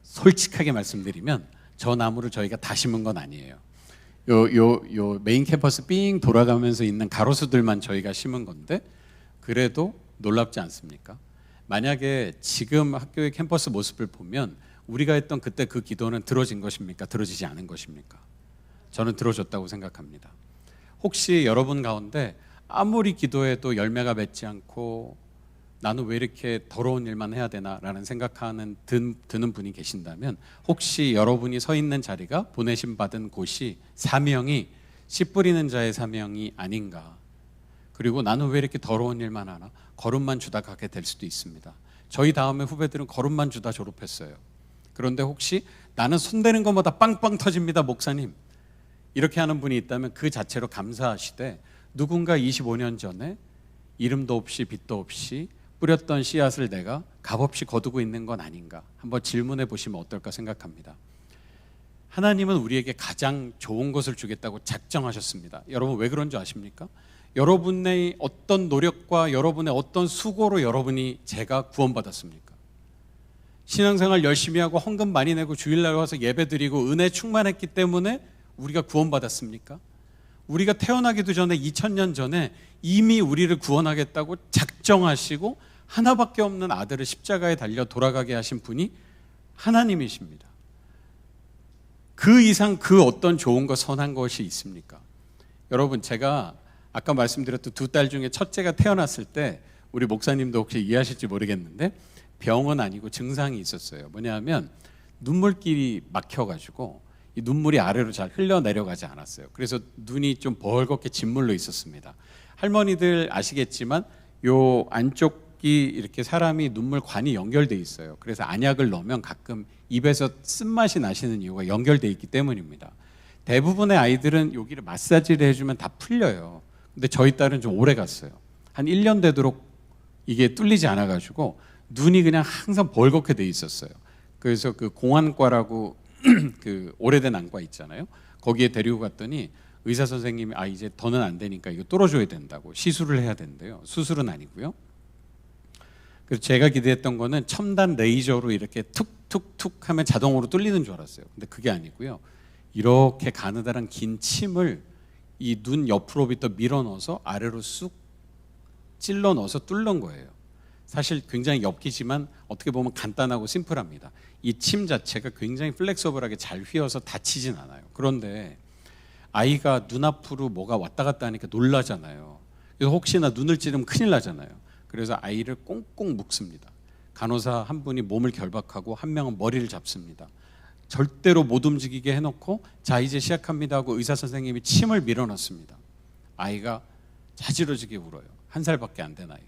S1: 솔직하게 말씀드리면 저 나무를 저희가 다 심은 건 아니에요. 요 메인 캠퍼스 삥 돌아가면서 있는 가로수들만 저희가 심은 건데 그래도 놀랍지 않습니까? 만약에 지금 학교의 캠퍼스 모습을 보면 우리가 했던 그때 그 기도는 들어진 것입니까? 들어지지 않은 것입니까? 저는 들어줬다고 생각합니다. 혹시 여러분 가운데 아무리 기도해도 열매가 맺지 않고 나는 왜 이렇게 더러운 일만 해야 되나라는 생각하는 드는 분이 계신다면, 혹시 여러분이 서 있는 자리가 보내심 받은 곳이 사명이 씨 뿌리는 자의 사명이 아닌가, 그리고 나는 왜 이렇게 더러운 일만 하나, 거름만 주다 가게 될 수도 있습니다. 저희 다음에 후배들은 거름만 주다 졸업했어요. 그런데 혹시 나는 손대는 것마다 빵빵 터집니다 목사님, 이렇게 하는 분이 있다면 그 자체로 감사하시되, 누군가 25년 전에 이름도 없이 빛도 없이 뿌렸던 씨앗을 내가 값없이 거두고 있는 건 아닌가, 한번 질문해 보시면 어떨까 생각합니다. 하나님은 우리에게 가장 좋은 것을 주겠다고 작정하셨습니다. 여러분 왜 그런 줄 아십니까? 여러분의 어떤 노력과 여러분의 어떤 수고로 여러분이 제가 구원받았습니까? 신앙생활 열심히 하고 헌금 많이 내고 주일날 와서 예배드리고 은혜 충만했기 때문에 우리가 구원받았습니까? 우리가 태어나기도 전에 2000년 전에 이미 우리를 구원하겠다고 작정하시고 하나밖에 없는 아들을 십자가에 달려 돌아가게 하신 분이 하나님이십니다. 그 이상 그 어떤 좋은 것, 선한 것이 있습니까? 여러분, 제가 아까 말씀드렸던 두 딸 중에 첫째가 태어났을 때, 우리 목사님도 혹시 이해하실지 모르겠는데 병은 아니고 증상이 있었어요. 뭐냐면 눈물길이 막혀가지고 이 눈물이 아래로 잘 흘러내려가지 않았어요. 그래서 눈이 좀 벌겋게 진물로 있었습니다. 할머니들 아시겠지만 요 안쪽이 이렇게 사람이 눈물관이 연결돼 있어요. 그래서 안약을 넣으면 가끔 입에서 쓴맛이 나시는 이유가 연결돼 있기 때문입니다. 대부분의 아이들은 여기를 마사지를 해주면 다 풀려요. 근데 저희 딸은 좀 오래 갔어요. 한 1년 되도록 이게 뚫리지 않아가지고 눈이 그냥 항상 벌겋게 돼 있었어요. 그래서 그 공안과라고 그 오래된 안과 있잖아요. 거기에 데리고 갔더니 의사 선생님이 이제 더는 안 되니까 이거 뚫어줘야 된다고, 시술을 해야 된대요. 수술은 아니고요. 그래서 제가 기대했던 거는 첨단 레이저로 이렇게 툭툭툭 하면 자동으로 뚫리는 줄 알았어요. 근데 그게 아니고요. 이렇게 가느다란 긴 침을 이 눈 옆으로부터 밀어 넣어서 아래로 쑥 찔러 넣어서 뚫는 거예요. 사실 굉장히 엽기지만 어떻게 보면 간단하고 심플합니다. 이 침 자체가 굉장히 플렉서블하게 잘 휘어서 다치진 않아요. 그런데 아이가 눈앞으로 뭐가 왔다 갔다 하니까 놀라잖아요. 그래서 혹시나 눈을 찌르면 큰일 나잖아요. 그래서 아이를 꽁꽁 묶습니다. 간호사 한 분이 몸을 결박하고 한 명은 머리를 잡습니다. 절대로 못 움직이게 해놓고 자 이제 시작합니다 하고 의사 선생님이 침을 밀어넣습니다. 아이가 자지러지게 울어요. 1살밖에 안 된 아이가.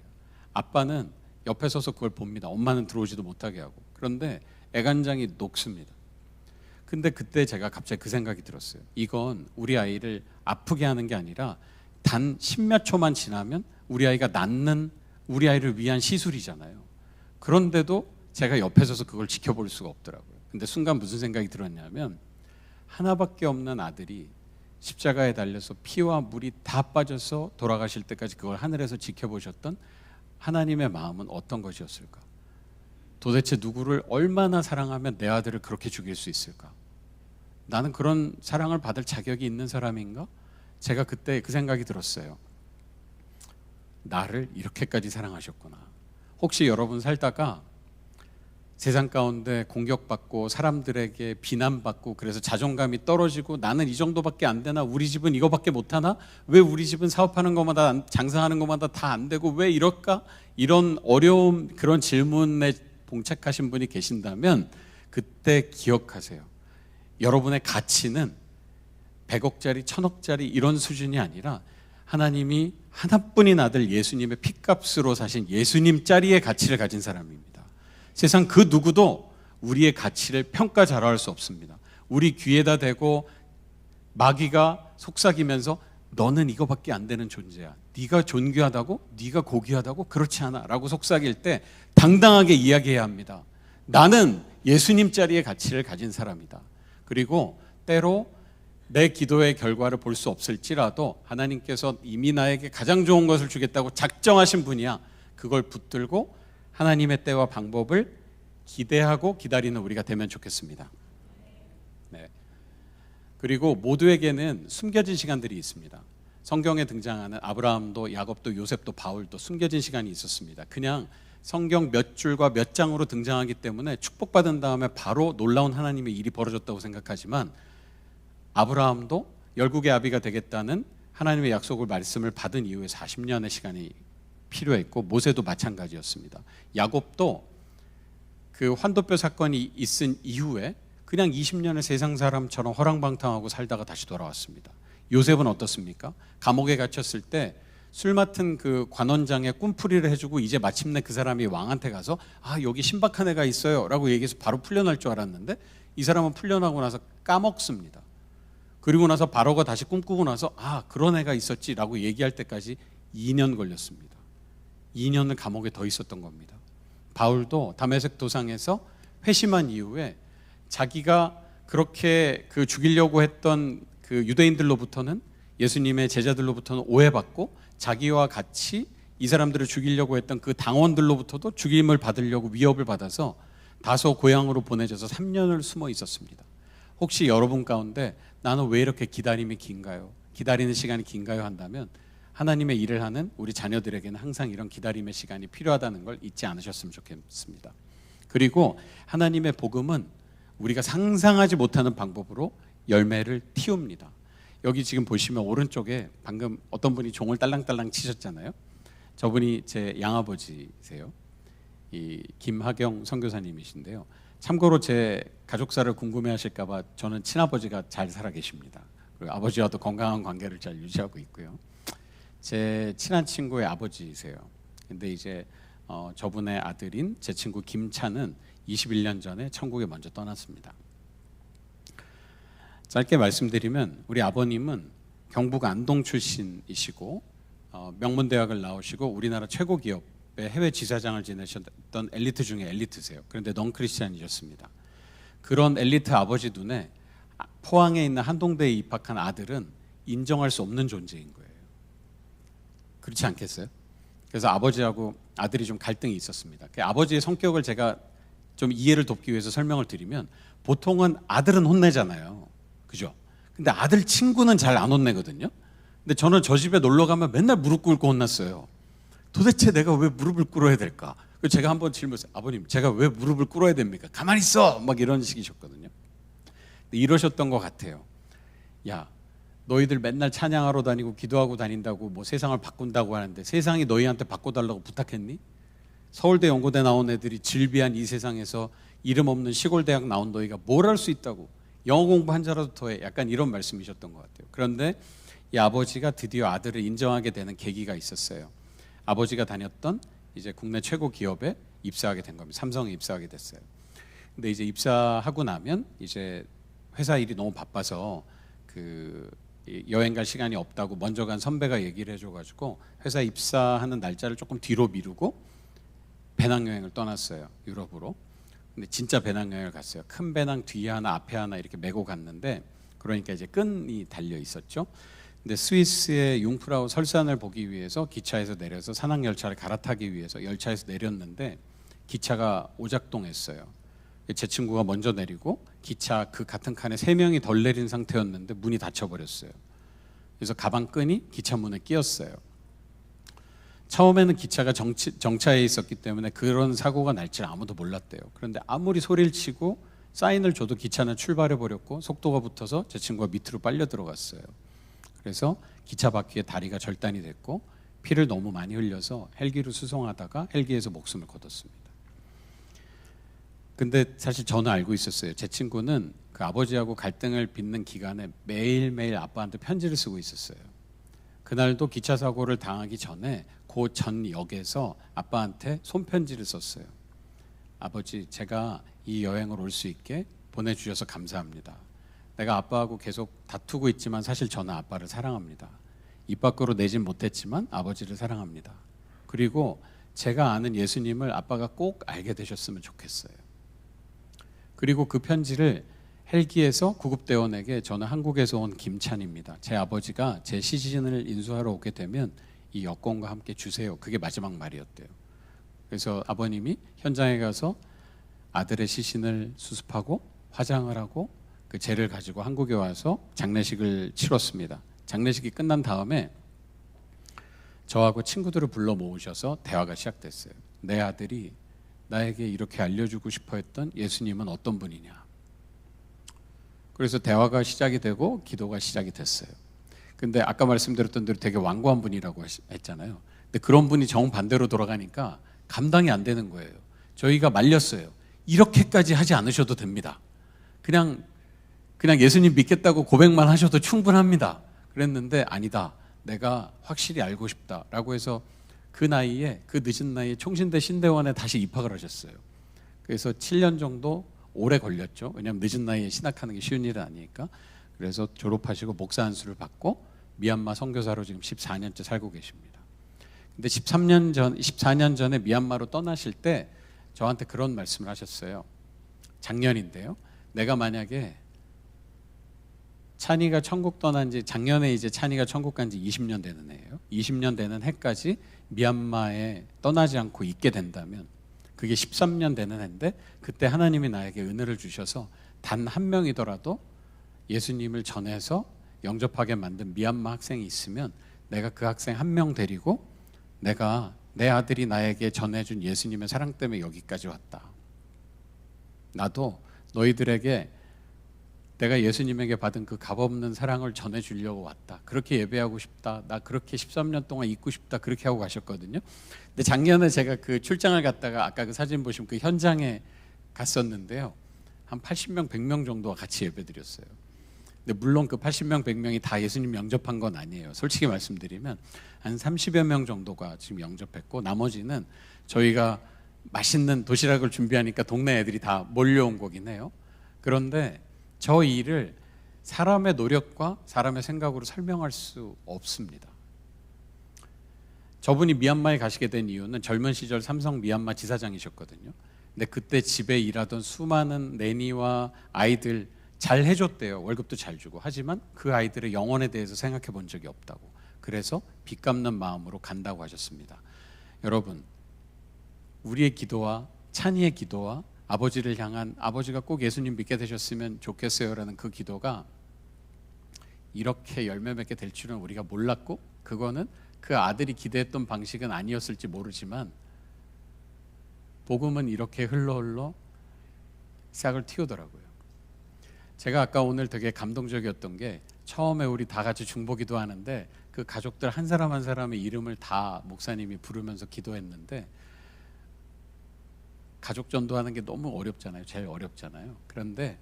S1: 아빠는 옆에 서서 그걸 봅니다. 엄마는 들어오지도 못하게 하고. 그런데 애간장이 녹습니다. 근데 그때 제가 갑자기 그 생각이 들었어요. 이건 우리 아이를 아프게 하는 게 아니라 단 10몇 초만 지나면 우리 아이가 낫는, 우리 아이를 위한 시술이잖아요. 그런데도 제가 옆에 서서 그걸 지켜볼 수가 없더라고요. 근데 순간 무슨 생각이 들었냐면, 하나밖에 없는 아들이 십자가에 달려서 피와 물이 다 빠져서 돌아가실 때까지 그걸 하늘에서 지켜보셨던 하나님의 마음은 어떤 것이었을까? 도대체 누구를 얼마나 사랑하면 내 아들을 그렇게 죽일 수 있을까? 나는 그런 사랑을 받을 자격이 있는 사람인가? 제가 그때 그 생각이 들었어요. 나를 이렇게까지 사랑하셨구나. 혹시 여러분 살다가 세상 가운데 공격받고 사람들에게 비난받고 그래서 자존감이 떨어지고 나는 이 정도밖에 안 되나? 우리 집은 이거밖에 못하나? 왜 우리 집은 사업하는 것마다 장사하는 것마다 다 안 되고 왜 이럴까? 이런 어려움, 그런 질문에 봉착하신 분이 계신다면 그때 기억하세요. 여러분의 가치는 100억짜리 1000억짜리 이런 수준이 아니라 하나님이 하나뿐인 아들 예수님의 핏값으로 사신 예수님짜리의 가치를 가진 사람입니다. 세상 그 누구도 우리의 가치를 평가절하할 수 없습니다. 우리 귀에다 대고 마귀가 속삭이면서 너는 이거밖에 안 되는 존재야. 네가 존귀하다고? 네가 고귀하다고? 그렇지 않아 라고 속삭일 때 당당하게 이야기해야 합니다. 나는 예수님짜리의 가치를 가진 사람이다. 그리고 때로 내 기도의 결과를 볼 수 없을지라도 하나님께서 이미 나에게 가장 좋은 것을 주겠다고 작정하신 분이야. 그걸 붙들고 하나님의 때와 방법을 기대하고 기다리는 우리가 되면 좋겠습니다. 네. 그리고 모두에게는 숨겨진 시간들이 있습니다. 성경에 등장하는 아브라함도 야곱도 요셉도 바울도 숨겨진 시간이 있었습니다. 그냥 성경 몇 줄과 몇 장으로 등장하기 때문에 축복받은 다음에 바로 놀라운 하나님의 일이 벌어졌다고 생각하지만, 아브라함도 열국의 아비가 되겠다는 하나님의 약속을 말씀을 받은 이후에 40년의 시간이 필요했고, 모세도 마찬가지였습니다. 야곱도 그 환도뼈 사건이 있은 이후에 그냥 20년을 세상 사람처럼 허랑방탕하고 살다가 다시 돌아왔습니다. 요셉은 어떻습니까? 감옥에 갇혔을 때 술 맡은 그 관원장에 꿈풀이를 해주고 이제 마침내 그 사람이 왕한테 가서 여기 신박한 애가 있어요 라고 얘기해서 바로 풀려날 줄 알았는데, 이 사람은 풀려나고 나서 까먹습니다. 그리고 나서 바로가 다시 꿈꾸고 나서 그런 애가 있었지 라고 얘기할 때까지 2년 걸렸습니다. 2년을 감옥에 더 있었던 겁니다. 바울도 다메섹 도상에서 회심한 이후에 자기가 그렇게 그 죽이려고 했던 그 유대인들로부터는, 예수님의 제자들로부터는 오해받고, 자기와 같이 이 사람들을 죽이려고 했던 그 당원들로부터도 죽임을 받으려고 위협을 받아서 다소 고향으로 보내져서 3년을 숨어 있었습니다. 혹시 여러분 가운데 나는 왜 이렇게 기다림이 긴가요? 기다리는 시간이 긴가요? 한다면 하나님의 일을 하는 우리 자녀들에게는 항상 이런 기다림의 시간이 필요하다는 걸 잊지 않으셨으면 좋겠습니다. 그리고 하나님의 복음은 우리가 상상하지 못하는 방법으로 열매를 틔웁니다. 여기 지금 보시면 오른쪽에 방금 어떤 분이 종을 딸랑딸랑 치셨잖아요. 저분이 제 양아버지세요. 이 김하경 선교사님이신데요. 참고로 제 가족사를 궁금해하실까 봐 저는 친아버지가 잘 살아 계십니다. 그리고 아버지와도 건강한 관계를 잘 유지하고 있고요. 제 친한 친구의 아버지세요. 근데 이제 저분의 아들인 제 친구 김차는 21년 전에 천국에 먼저 떠났습니다. 짧게 말씀드리면 우리 아버님은 경북 안동 출신이시고 명문대학을 나오시고 우리나라 최고 기업의 해외 지사장을 지내셨던 엘리트 중에 엘리트세요. 그런데 넌크리스찬이셨습니다. 그런 엘리트 아버지 눈에 포항에 있는 한동대에 입학한 아들은 인정할 수 없는 존재인 거예요. 그렇지 않겠어요? 그래서 아버지하고 아들이 좀 갈등이 있었습니다. 아버지의 성격을 제가 좀 이해를 돕기 위해서 설명을 드리면, 보통은 아들은 혼내잖아요. 그죠? 근데 아들 친구는 잘 안 혼내거든요. 근데 저는 저 집에 놀러 가면 맨날 무릎 꿇고 혼났어요. 도대체 내가 왜 무릎을 꿇어야 될까? 그래서 제가 한번 질문했어요. 아버님, 제가 왜 무릎을 꿇어야 됩니까? 가만히 있어! 막 이런 식이셨거든요. 이러셨던 것 같아요. 야, 너희들 맨날 찬양하러 다니고 기도하고 다닌다고 뭐 세상을 바꾼다고 하는데 세상이 너희한테 바꿔달라고 부탁했니? 서울대 연고대 나온 애들이 질비한 이 세상에서 이름 없는 시골 대학 나온 너희가 뭘 할 수 있다고, 영어 공부한 자라도 더해, 약간 이런 말씀이셨던 것 같아요. 그런데 이 아버지가 드디어 아들을 인정하게 되는 계기가 있었어요. 아버지가 다녔던 이제 국내 최고 기업에 입사하게 된 겁니다. 삼성에 입사하게 됐어요. 근데 이제 입사하고 나면 이제 회사 일이 너무 바빠서 그 여행 갈 시간이 없다고 먼저 간 선배가 얘기를 해줘가지고 회사 입사하는 날짜를 조금 뒤로 미루고 배낭여행을 떠났어요. 유럽으로. 근데 진짜 배낭여행을 갔어요. 큰 배낭 뒤에 하나 앞에 하나 이렇게 메고 갔는데, 그러니까 이제 끈이 달려 있었죠. 근데 스위스의 융프라우 설산을 보기 위해서 기차에서 내려서 산악열차를 갈아타기 위해서 열차에서 내렸는데 기차가 오작동했어요. 제 친구가 먼저 내리고 기차 그 같은 칸에 3명이 덜 내린 상태였는데 문이 닫혀버렸어요. 그래서 가방 끈이 기차 문에 끼었어요. 처음에는 기차가 정차해 있었기 때문에 그런 사고가 날 줄 아무도 몰랐대요. 그런데 아무리 소리를 치고 사인을 줘도 기차는 출발해 버렸고 속도가 붙어서 제 친구가 밑으로 빨려 들어갔어요. 그래서 기차 바퀴에 다리가 절단이 됐고 피를 너무 많이 흘려서 헬기로 수송하다가 헬기에서 목숨을 거뒀습니다. 근데 사실 저는 알고 있었어요. 제 친구는 그 아버지하고 갈등을 빚는 기간에 매일매일 아빠한테 편지를 쓰고 있었어요. 그날도 기차 사고를 당하기 전에 그 전 역에서 아빠한테 손편지를 썼어요. 아버지, 제가 이 여행을 올 수 있게 보내주셔서 감사합니다. 내가 아빠하고 계속 다투고 있지만 사실 저는 아빠를 사랑합니다. 입 밖으로 내진 못했지만 아버지를 사랑합니다. 그리고 제가 아는 예수님을 아빠가 꼭 알게 되셨으면 좋겠어요. 그리고 그 편지를 헬기에서 구급대원에게, 저는 한국에서 온 김찬입니다. 제 아버지가 제 시신을 인수하러 오게 되면 이 여권과 함께 주세요. 그게 마지막 말이었대요. 그래서 아버님이 현장에 가서 아들의 시신을 수습하고 화장을 하고 그 재를 가지고 한국에 와서 장례식을 치렀습니다. 장례식이 끝난 다음에 저하고 친구들을 불러 모으셔서 대화가 시작됐어요. 내 아들이 나에게 이렇게 알려주고 싶어 했던 예수님은 어떤 분이냐. 그래서 대화가 시작이 되고 기도가 시작이 됐어요. 근데 아까 말씀드렸던 대로 되게 완고한 분이라고 했잖아요. 근데 그런 분이 정반대로 돌아가니까 감당이 안 되는 거예요. 저희가 말렸어요. 이렇게까지 하지 않으셔도 됩니다. 그냥 예수님 믿겠다고 고백만 하셔도 충분합니다. 그랬는데 아니다. 내가 확실히 알고 싶다라고 해서 그 나이에, 그 늦은 나이에 총신대 신대원에 다시 입학을 하셨어요. 그래서 7년 정도 오래 걸렸죠. 왜냐하면 늦은 나이에 신학하는 게 쉬운 일은 아니니까. 그래서 졸업하시고 목사 안수를 받고 미얀마 선교사로 지금 14년째 살고 계십니다. 근데 14년 전에 미얀마로 떠나실 때 저한테 그런 말씀을 하셨어요. 작년인데요. 내가 만약에 찬이가 천국 떠난 지, 작년에 이제 찬이가 천국 간 지 20년 되는 해예요. 20년 되는 해까지 미얀마에 떠나지 않고 있게 된다면, 그게 13년 되는 해인데, 그때 하나님이 나에게 은혜를 주셔서 단 한 명이더라도 예수님을 전해서 영접하게 만든 미얀마 학생이 있으면 내가 그 학생 한 명 데리고, 내가 내 아들이 나에게 전해준 예수님의 사랑 때문에 여기까지 왔다. 나도 너희들에게 내가 예수님에게 받은 그 값없는 사랑을 전해주려고 왔다. 그렇게 예배하고 싶다. 나 그렇게 13년 동안 있고 싶다. 그렇게 하고 가셨거든요. 근데 작년에 제가 그 출장을 갔다가 아까 그 사진 보시면 그 현장에 갔었는데요. 한 80명, 100명 정도와 같이 예배드렸어요. 근데 물론 그 80명, 100명이 다 예수님 영접한 건 아니에요. 솔직히 말씀드리면 한 30여 명 정도가 지금 영접했고, 나머지는 저희가 맛있는 도시락을 준비하니까 동네 애들이 다 몰려온 거긴 해요. 그런데 저 일을 사람의 노력과 사람의 생각으로 설명할 수 없습니다. 저분이 미얀마에 가시게 된 이유는 젊은 시절 삼성 미얀마 지사장이셨거든요. 근데 그때 집에 일하던 수많은 내니와 아이들 잘 해줬대요. 월급도 잘 주고. 하지만 그 아이들의 영혼에 대해서 생각해 본 적이 없다고. 그래서 빚 갚는 마음으로 간다고 하셨습니다. 여러분, 우리의 기도와 찬이의 기도와 아버지를 향한, 아버지가 꼭 예수님 믿게 되셨으면 좋겠어요 라는 그 기도가 이렇게 열매 맺게 될 줄은 우리가 몰랐고, 그거는 그 아들이 기대했던 방식은 아니었을지 모르지만 복음은 이렇게 흘러 싹을 틔우더라고요. 제가 아까 오늘 되게 감동적이었던 게, 처음에 우리 다 같이 중보기도 하는데 그 가족들 한 사람 한 사람의 이름을 다 목사님이 부르면서 기도했는데, 가족 전도하는 게 너무 어렵잖아요. 제일 어렵잖아요. 그런데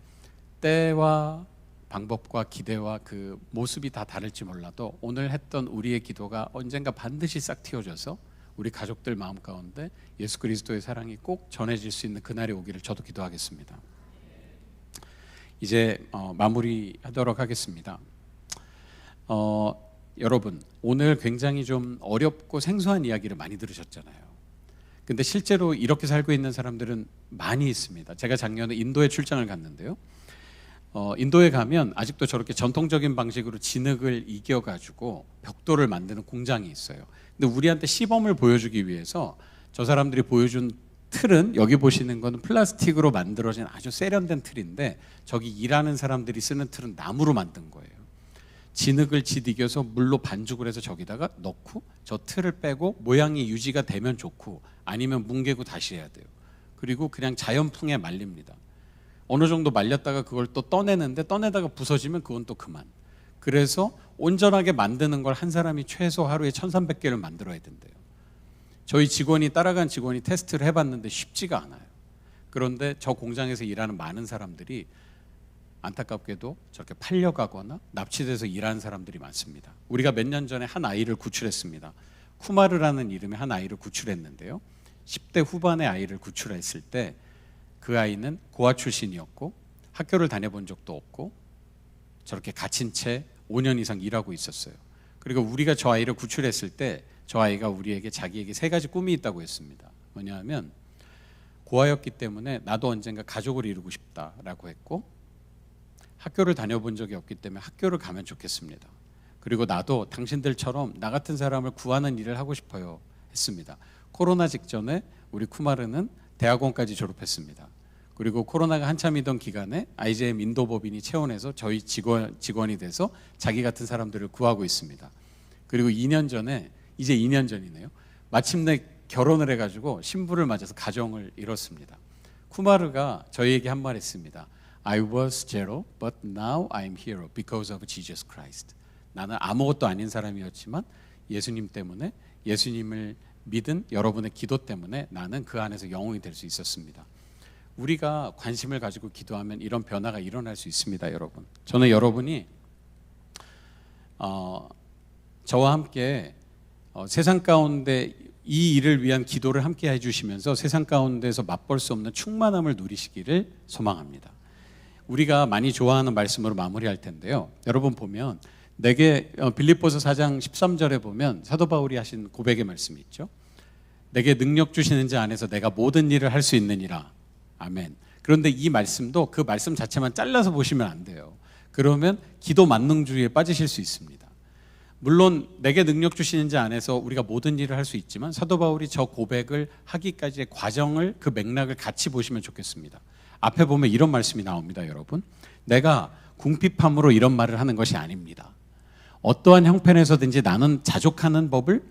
S1: 때와 방법과 기대와 그 모습이 다 다를지 몰라도 오늘 했던 우리의 기도가 언젠가 반드시 싹 틔워져서 우리 가족들 마음 가운데 예수 그리스도의 사랑이 꼭 전해질 수 있는 그날이 오기를 저도 기도하겠습니다. 이제 마무리하도록 하겠습니다. 여러분, 오늘 굉장히 좀 어렵고 생소한 이야기를 많이 들으셨잖아요. 근데 실제로 이렇게 살고 있는 사람들은 많이 있습니다. 제가 작년에 인도에 출장을 갔는데요. 인도에 가면 아직도 저렇게 전통적인 방식으로 진흙을 이겨가지고 벽돌을 만드는 공장이 있어요. 근데 우리한테 시범을 보여주기 위해서 저 사람들이 보여준 틀은, 여기 보시는 거는 플라스틱으로 만들어진 아주 세련된 틀인데, 저기 일하는 사람들이 쓰는 틀은 나무로 만든 거예요. 진흙을 지디겨서 물로 반죽을 해서 저기다가 넣고 저 틀을 빼고 모양이 유지가 되면 좋고, 아니면 뭉개고 다시 해야 돼요. 그리고 그냥 자연풍에 말립니다. 어느 정도 말렸다가 그걸 또 떠내는데, 떠내다가 부서지면 그건 또 그만. 그래서 온전하게 만드는 걸 한 사람이 최소 하루에 1300개를 만들어야 된대요. 저희 직원이, 따라간 직원이 테스트를 해봤는데 쉽지가 않아요. 그런데 저 공장에서 일하는 많은 사람들이 안타깝게도 저렇게 팔려가거나 납치돼서 일하는 사람들이 많습니다. 우리가 몇 년 전에 한 아이를 구출했습니다. 쿠마르라는 이름의 한 아이를 구출했는데요. 10대 후반의 아이를 구출했을 때 그 아이는 고아 출신이었고 학교를 다녀본 적도 없고 저렇게 갇힌 채 5년 이상 일하고 있었어요. 그리고 우리가 저 아이를 구출했을 때 저 아이가 우리에게 자기에게 3가지 꿈이 있다고 했습니다. 뭐냐면, 고아였기 때문에 나도 언젠가 가족을 이루고 싶다라고 했고, 학교를 다녀본 적이 없기 때문에 학교를 가면 좋겠습니다. 그리고 나도 당신들처럼 나 같은 사람을 구하는 일을 하고 싶어요 했습니다. 코로나 직전에 우리 쿠마르는 대학원까지 졸업했습니다. 그리고 코로나가 한참이던 기간에 IJM 인도법인이 채원해서 저희 직원이 돼서 자기 같은 사람들을 구하고 있습니다. 그리고 2년 전에, 이제 2년 전이네요. 마침내 결혼을 해가지고 신부를 맞아서 가정을 이뤘습니다. 쿠마르가 저희에게 한 말 했습니다. I was zero, but now I'm hero because of Jesus Christ. 나는 아무것도 아닌 사람이었지만 예수님 때문에, 예수님을 믿은 여러분의 기도 때문에 나는 그 안에서 영웅이 될 수 있었습니다. 우리가 관심을 가지고 기도하면 이런 변화가 일어날 수 있습니다, 여러분. 저는 여러분이 저와 함께 세상 가운데 이 일을 위한 기도를 함께 해주시면서 세상 가운데서 맛볼 수 없는 충만함을 누리시기를 소망합니다. 우리가 많이 좋아하는 말씀으로 마무리할 텐데요. 여러분 보면 내게 빌립보서 4장 13절에 보면 사도 바울이 하신 고백의 말씀이 있죠. 내게 능력 주시는 자 안에서 내가 모든 일을 할 수 있느니라. 아멘. 그런데 이 말씀도 그 말씀 자체만 잘라서 보시면 안 돼요. 그러면 기도 만능주의에 빠지실 수 있습니다. 물론 내게 능력 주시는 자 안에서 우리가 모든 일을 할 수 있지만 사도 바울이 저 고백을 하기까지의 과정을, 그 맥락을 같이 보시면 좋겠습니다. 앞에 보면 이런 말씀이 나옵니다, 여러분. 내가 궁핍함으로 이런 말을 하는 것이 아닙니다. 어떠한 형편에서든지 나는 자족하는 법을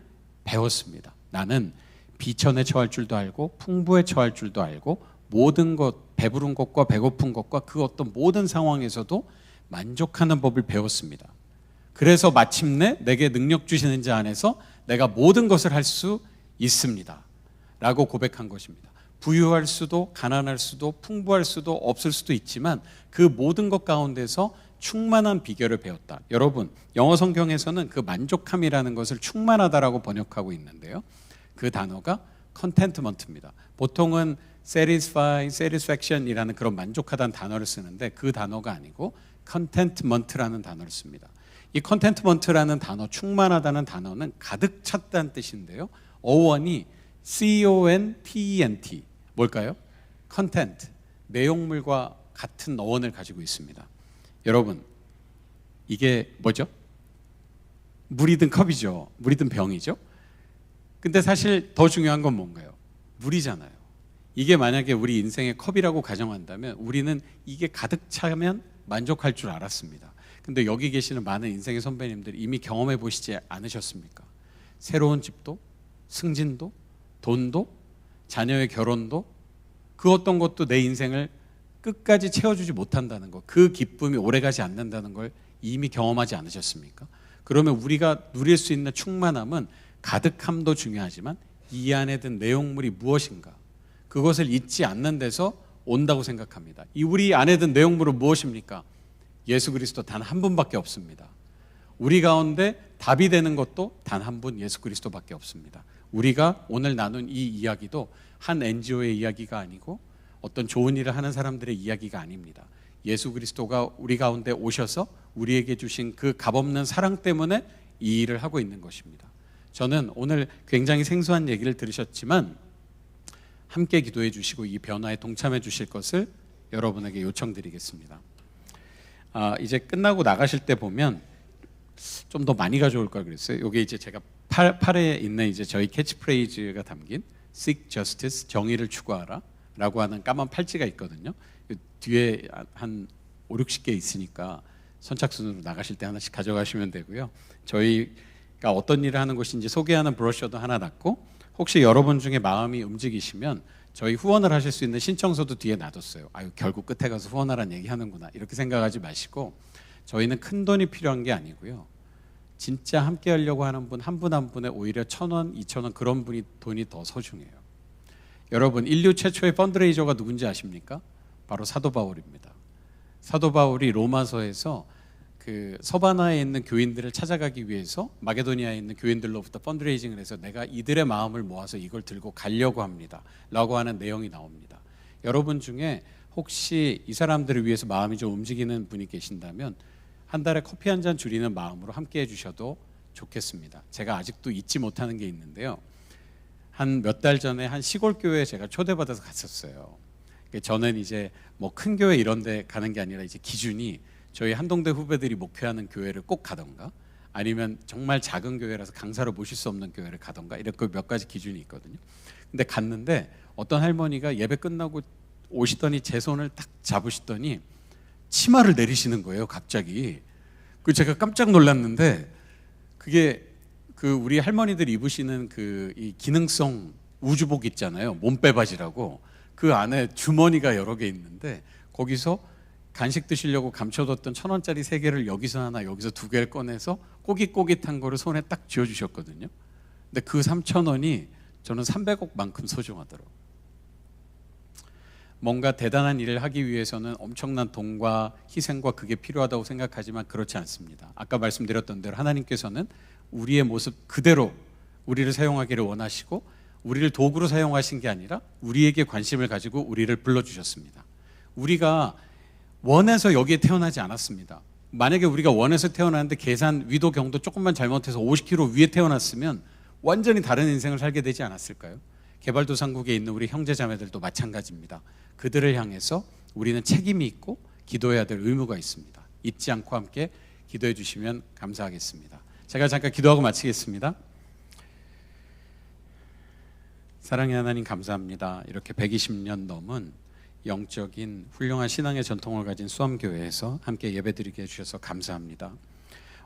S1: 배웠습니다. 나는 비천에 처할 줄도 알고 풍부에 처할 줄도 알고 모든 것, 배부른 것과 배고픈 것과 그 어떤 모든 상황에서도 만족하는 법을 배웠습니다. 그래서 마침내 내게 능력 주시는 자 안에서 내가 모든 것을 할 수 있습니다 라고 고백한 것입니다. 부유할 수도 가난할 수도 풍부할 수도 없을 수도 있지만 그 모든 것 가운데서 충만한 비결을 배웠다. 여러분, 영어 성경에서는 그 만족함이라는 것을 충만하다라고 번역하고 있는데요, 그 단어가 contentment입니다. 보통은 satisfy, satisfaction이라는 그런 만족하다는 단어를 쓰는데 그 단어가 아니고 contentment라는 단어를 씁니다. 이 contentment라는 단어, 충만하다는 단어는 가득 찼다는 뜻인데요, 어원이 C-O-N-T-E-N-T, 뭘까요? content, 내용물과 같은 어원을 가지고 있습니다. 여러분, 이게 뭐죠? 물이 든 컵이죠. 물이 든 병이죠. 근데 사실 더 중요한 건 뭔가요? 물이잖아요. 이게 만약에 우리 인생의 컵이라고 가정한다면 우리는 이게 가득 차면 만족할 줄 알았습니다. 근데 여기 계시는 많은 인생의 선배님들이 이미 경험해 보시지 않으셨습니까? 새로운 집도, 승진도, 돈도, 자녀의 결혼도, 그 어떤 것도 내 인생을 끝까지 채워주지 못한다는 것, 그 기쁨이 오래가지 않는다는 걸 이미 경험하지 않으셨습니까? 그러면 우리가 누릴 수 있는 충만함은 가득함도 중요하지만 이 안에 든 내용물이 무엇인가, 그것을 잊지 않는 데서 온다고 생각합니다. 이 우리 안에 든 내용물은 무엇입니까? 예수 그리스도 단 한 분밖에 없습니다. 우리 가운데 답이 되는 것도 단 한 분, 예수 그리스도밖에 없습니다. 우리가 오늘 나눈 이 이야기도 한 NGO의 이야기가 아니고 어떤 좋은 일을 하는 사람들의 이야기가 아닙니다. 예수 그리스도가 우리 가운데 오셔서 우리에게 주신 그 값없는 사랑 때문에 이 일을 하고 있는 것입니다. 저는 오늘 굉장히 생소한 얘기를 들으셨지만 함께 기도해 주시고 이 변화에 동참해 주실 것을 여러분에게 요청드리겠습니다. 이제 끝나고 나가실 때 보면 좀 더 많이 가져올 걸 그랬어요. 이게 이제 제가 팔에 있는 이제 저희 캐치프레이즈가 담긴 Seek Justice, 정의를 추구하라 라고 하는 까만 팔찌가 있거든요. 뒤에 한 5, 60개 있으니까 선착순으로 나가실 때 하나씩 가져가시면 되고요. 저희가 어떤 일을 하는 곳인지 소개하는 브로셔도 하나 놨고, 혹시 여러분 중에 마음이 움직이시면 저희 후원을 하실 수 있는 신청서도 뒤에 놔뒀어요. 아유, 결국 끝에 가서 후원하라는 얘기 하는구나 이렇게 생각하지 마시고, 저희는 큰 돈이 필요한 게 아니고요, 진짜 함께 하려고 하는 분 한 분 한 분의 오히려 1,000원, 2,000원 그런 분이 돈이 더 소중해요. 여러분, 인류 최초의 펀드레이저가 누군지 아십니까? 바로 사도 바울입니다. 사도 바울이 로마서에서 그 서바나에 있는 교인들을 찾아가기 위해서 마게도니아에 있는 교인들로부터 펀드레이징을 해서 내가 이들의 마음을 모아서 이걸 들고 가려고 합니다 라고 하는 내용이 나옵니다. 여러분 중에 혹시 이 사람들을 위해서 마음이 좀 움직이는 분이 계신다면 한 달에 커피 한 잔 줄이는 마음으로 함께 해주셔도 좋겠습니다. 제가 아직도 잊지 못하는 게 있는데요, 한 몇 달 전에 한 시골 교회에 제가 초대받아서 갔었어요. 저는 이제 뭐 큰 교회 이런 데 가는 게 아니라 이제 기준이 저희 한동대 후배들이 목회하는 교회를 꼭 가던가, 아니면 정말 작은 교회라서 강사로 모실 수 없는 교회를 가던가, 이렇게 몇 가지 기준이 있거든요. 근데 갔는데 어떤 할머니가 예배 끝나고 오시더니 제 손을 딱 잡으시더니 치마를 내리시는 거예요, 갑자기. 그 제가 깜짝 놀랐는데, 그게 그 우리 할머니들 입으시는 그 이 기능성 우주복 있잖아요, 몸빼바지라고. 그 안에 주머니가 여러 개 있는데 거기서 간식 드시려고 감춰뒀던 1,000원짜리 3개를 여기서 하나 여기서 2개를 꺼내서 꼬깃꼬깃한 거를 손에 딱 쥐어주셨거든요. 근데 그 3,000원이 저는 300억만큼 소중하더라고요. 뭔가 대단한 일을 하기 위해서는 엄청난 돈과 희생과 그게 필요하다고 생각하지만 그렇지 않습니다. 아까 말씀드렸던 대로 하나님께서는 우리의 모습 그대로 우리를 사용하기를 원하시고 우리를 도구로 사용하신 게 아니라 우리에게 관심을 가지고 우리를 불러주셨습니다. 우리가 원해서 여기에 태어나지 않았습니다. 만약에 우리가 원해서 태어났는데 계산, 위도, 경도 조금만 잘못해서 50km 위에 태어났으면 완전히 다른 인생을 살게 되지 않았을까요? 개발도상국에 있는 우리 형제자매들도 마찬가지입니다. 그들을 향해서 우리는 책임이 있고 기도해야 될 의무가 있습니다. 잊지 않고 함께 기도해 주시면 감사하겠습니다. 제가 잠깐 기도하고 마치겠습니다. 사랑의 하나님 감사합니다. 이렇게 120년 넘은 영적인 훌륭한 신앙의 전통을 가진 수암교회에서 함께 예배드리게 해주셔서 감사합니다.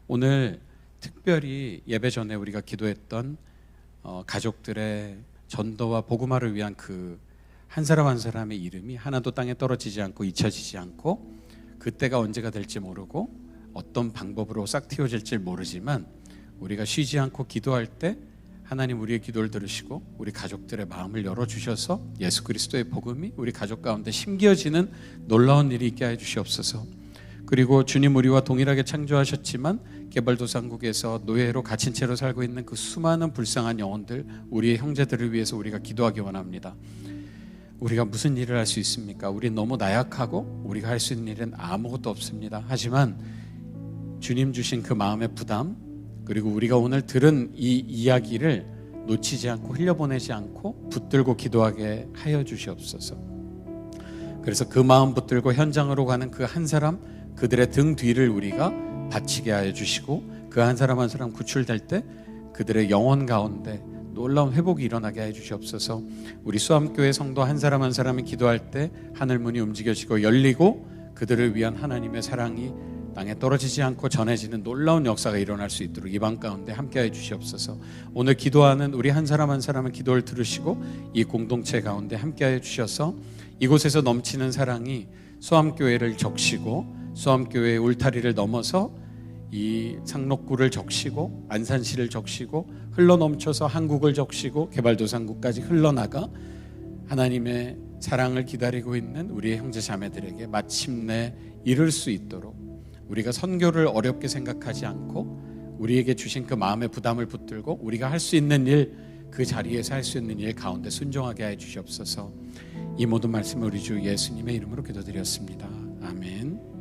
S1: 오늘 특별히 예배 전에 우리가 기도했던 가족들의 전도와 복음화를 위한 그 한 사람 한 사람의 이름이 하나도 땅에 떨어지지 않고 잊혀지지 않고 그때가 언제가 될지 모르고 어떤 방법으로 싹 틔워질지 모르지만 우리가 쉬지 않고 기도할 때 하나님 우리의 기도를 들으시고 우리 가족들의 마음을 열어주셔서 예수 그리스도의 복음이 우리 가족 가운데 심겨지는 놀라운 일이 있게 해주시옵소서. 그리고 주님 우리와 동일하게 창조하셨지만 개발도상국에서 노예로 갇힌 채로 살고 있는 그 수많은 불쌍한 영혼들 우리의 형제들을 위해서 우리가 기도하기 원합니다. 우리가 무슨 일을 할 수 있습니까? 우리 너무 나약하고 우리가 할 수 있는 일은 아무것도 없습니다. 하지만 주님 주신 그 마음의 부담 그리고 우리가 오늘 들은 이 이야기를 놓치지 않고 흘려보내지 않고 붙들고 기도하게 하여 주시옵소서. 그래서 그 마음 붙들고 현장으로 가는 그 한 사람 그들의 등 뒤를 우리가 바치게 하여 주시고 그 한 사람 한 사람 구출될 때 그들의 영혼 가운데 놀라운 회복이 일어나게 해 주시옵소서. 우리 수암교회 성도 한 사람 한 사람이 기도할 때 하늘문이 움직여지고 열리고 그들을 위한 하나님의 사랑이 땅에 떨어지지 않고 전해지는 놀라운 역사가 일어날 수 있도록 이방 가운데 함께해 주시옵소서. 오늘 기도하는 우리 한 사람 한 사람의 기도를 들으시고 이 공동체 가운데 함께해 주셔서 이곳에서 넘치는 사랑이 수암교회를 적시고 수암교회의 울타리를 넘어서 이 상록구를 적시고 안산시를 적시고 흘러넘쳐서 한국을 적시고 개발도상국까지 흘러나가 하나님의 사랑을 기다리고 있는 우리의 형제자매들에게 마침내 이룰 수 있도록 우리가 선교를 어렵게 생각하지 않고 우리에게 주신 그 마음의 부담을 붙들고 우리가 할 수 있는 일, 그 자리에서 할 수 있는 일 가운데 순종하게 해 주시옵소서. 이 모든 말씀을 우리 주 예수님의 이름으로 기도드렸습니다. 아멘.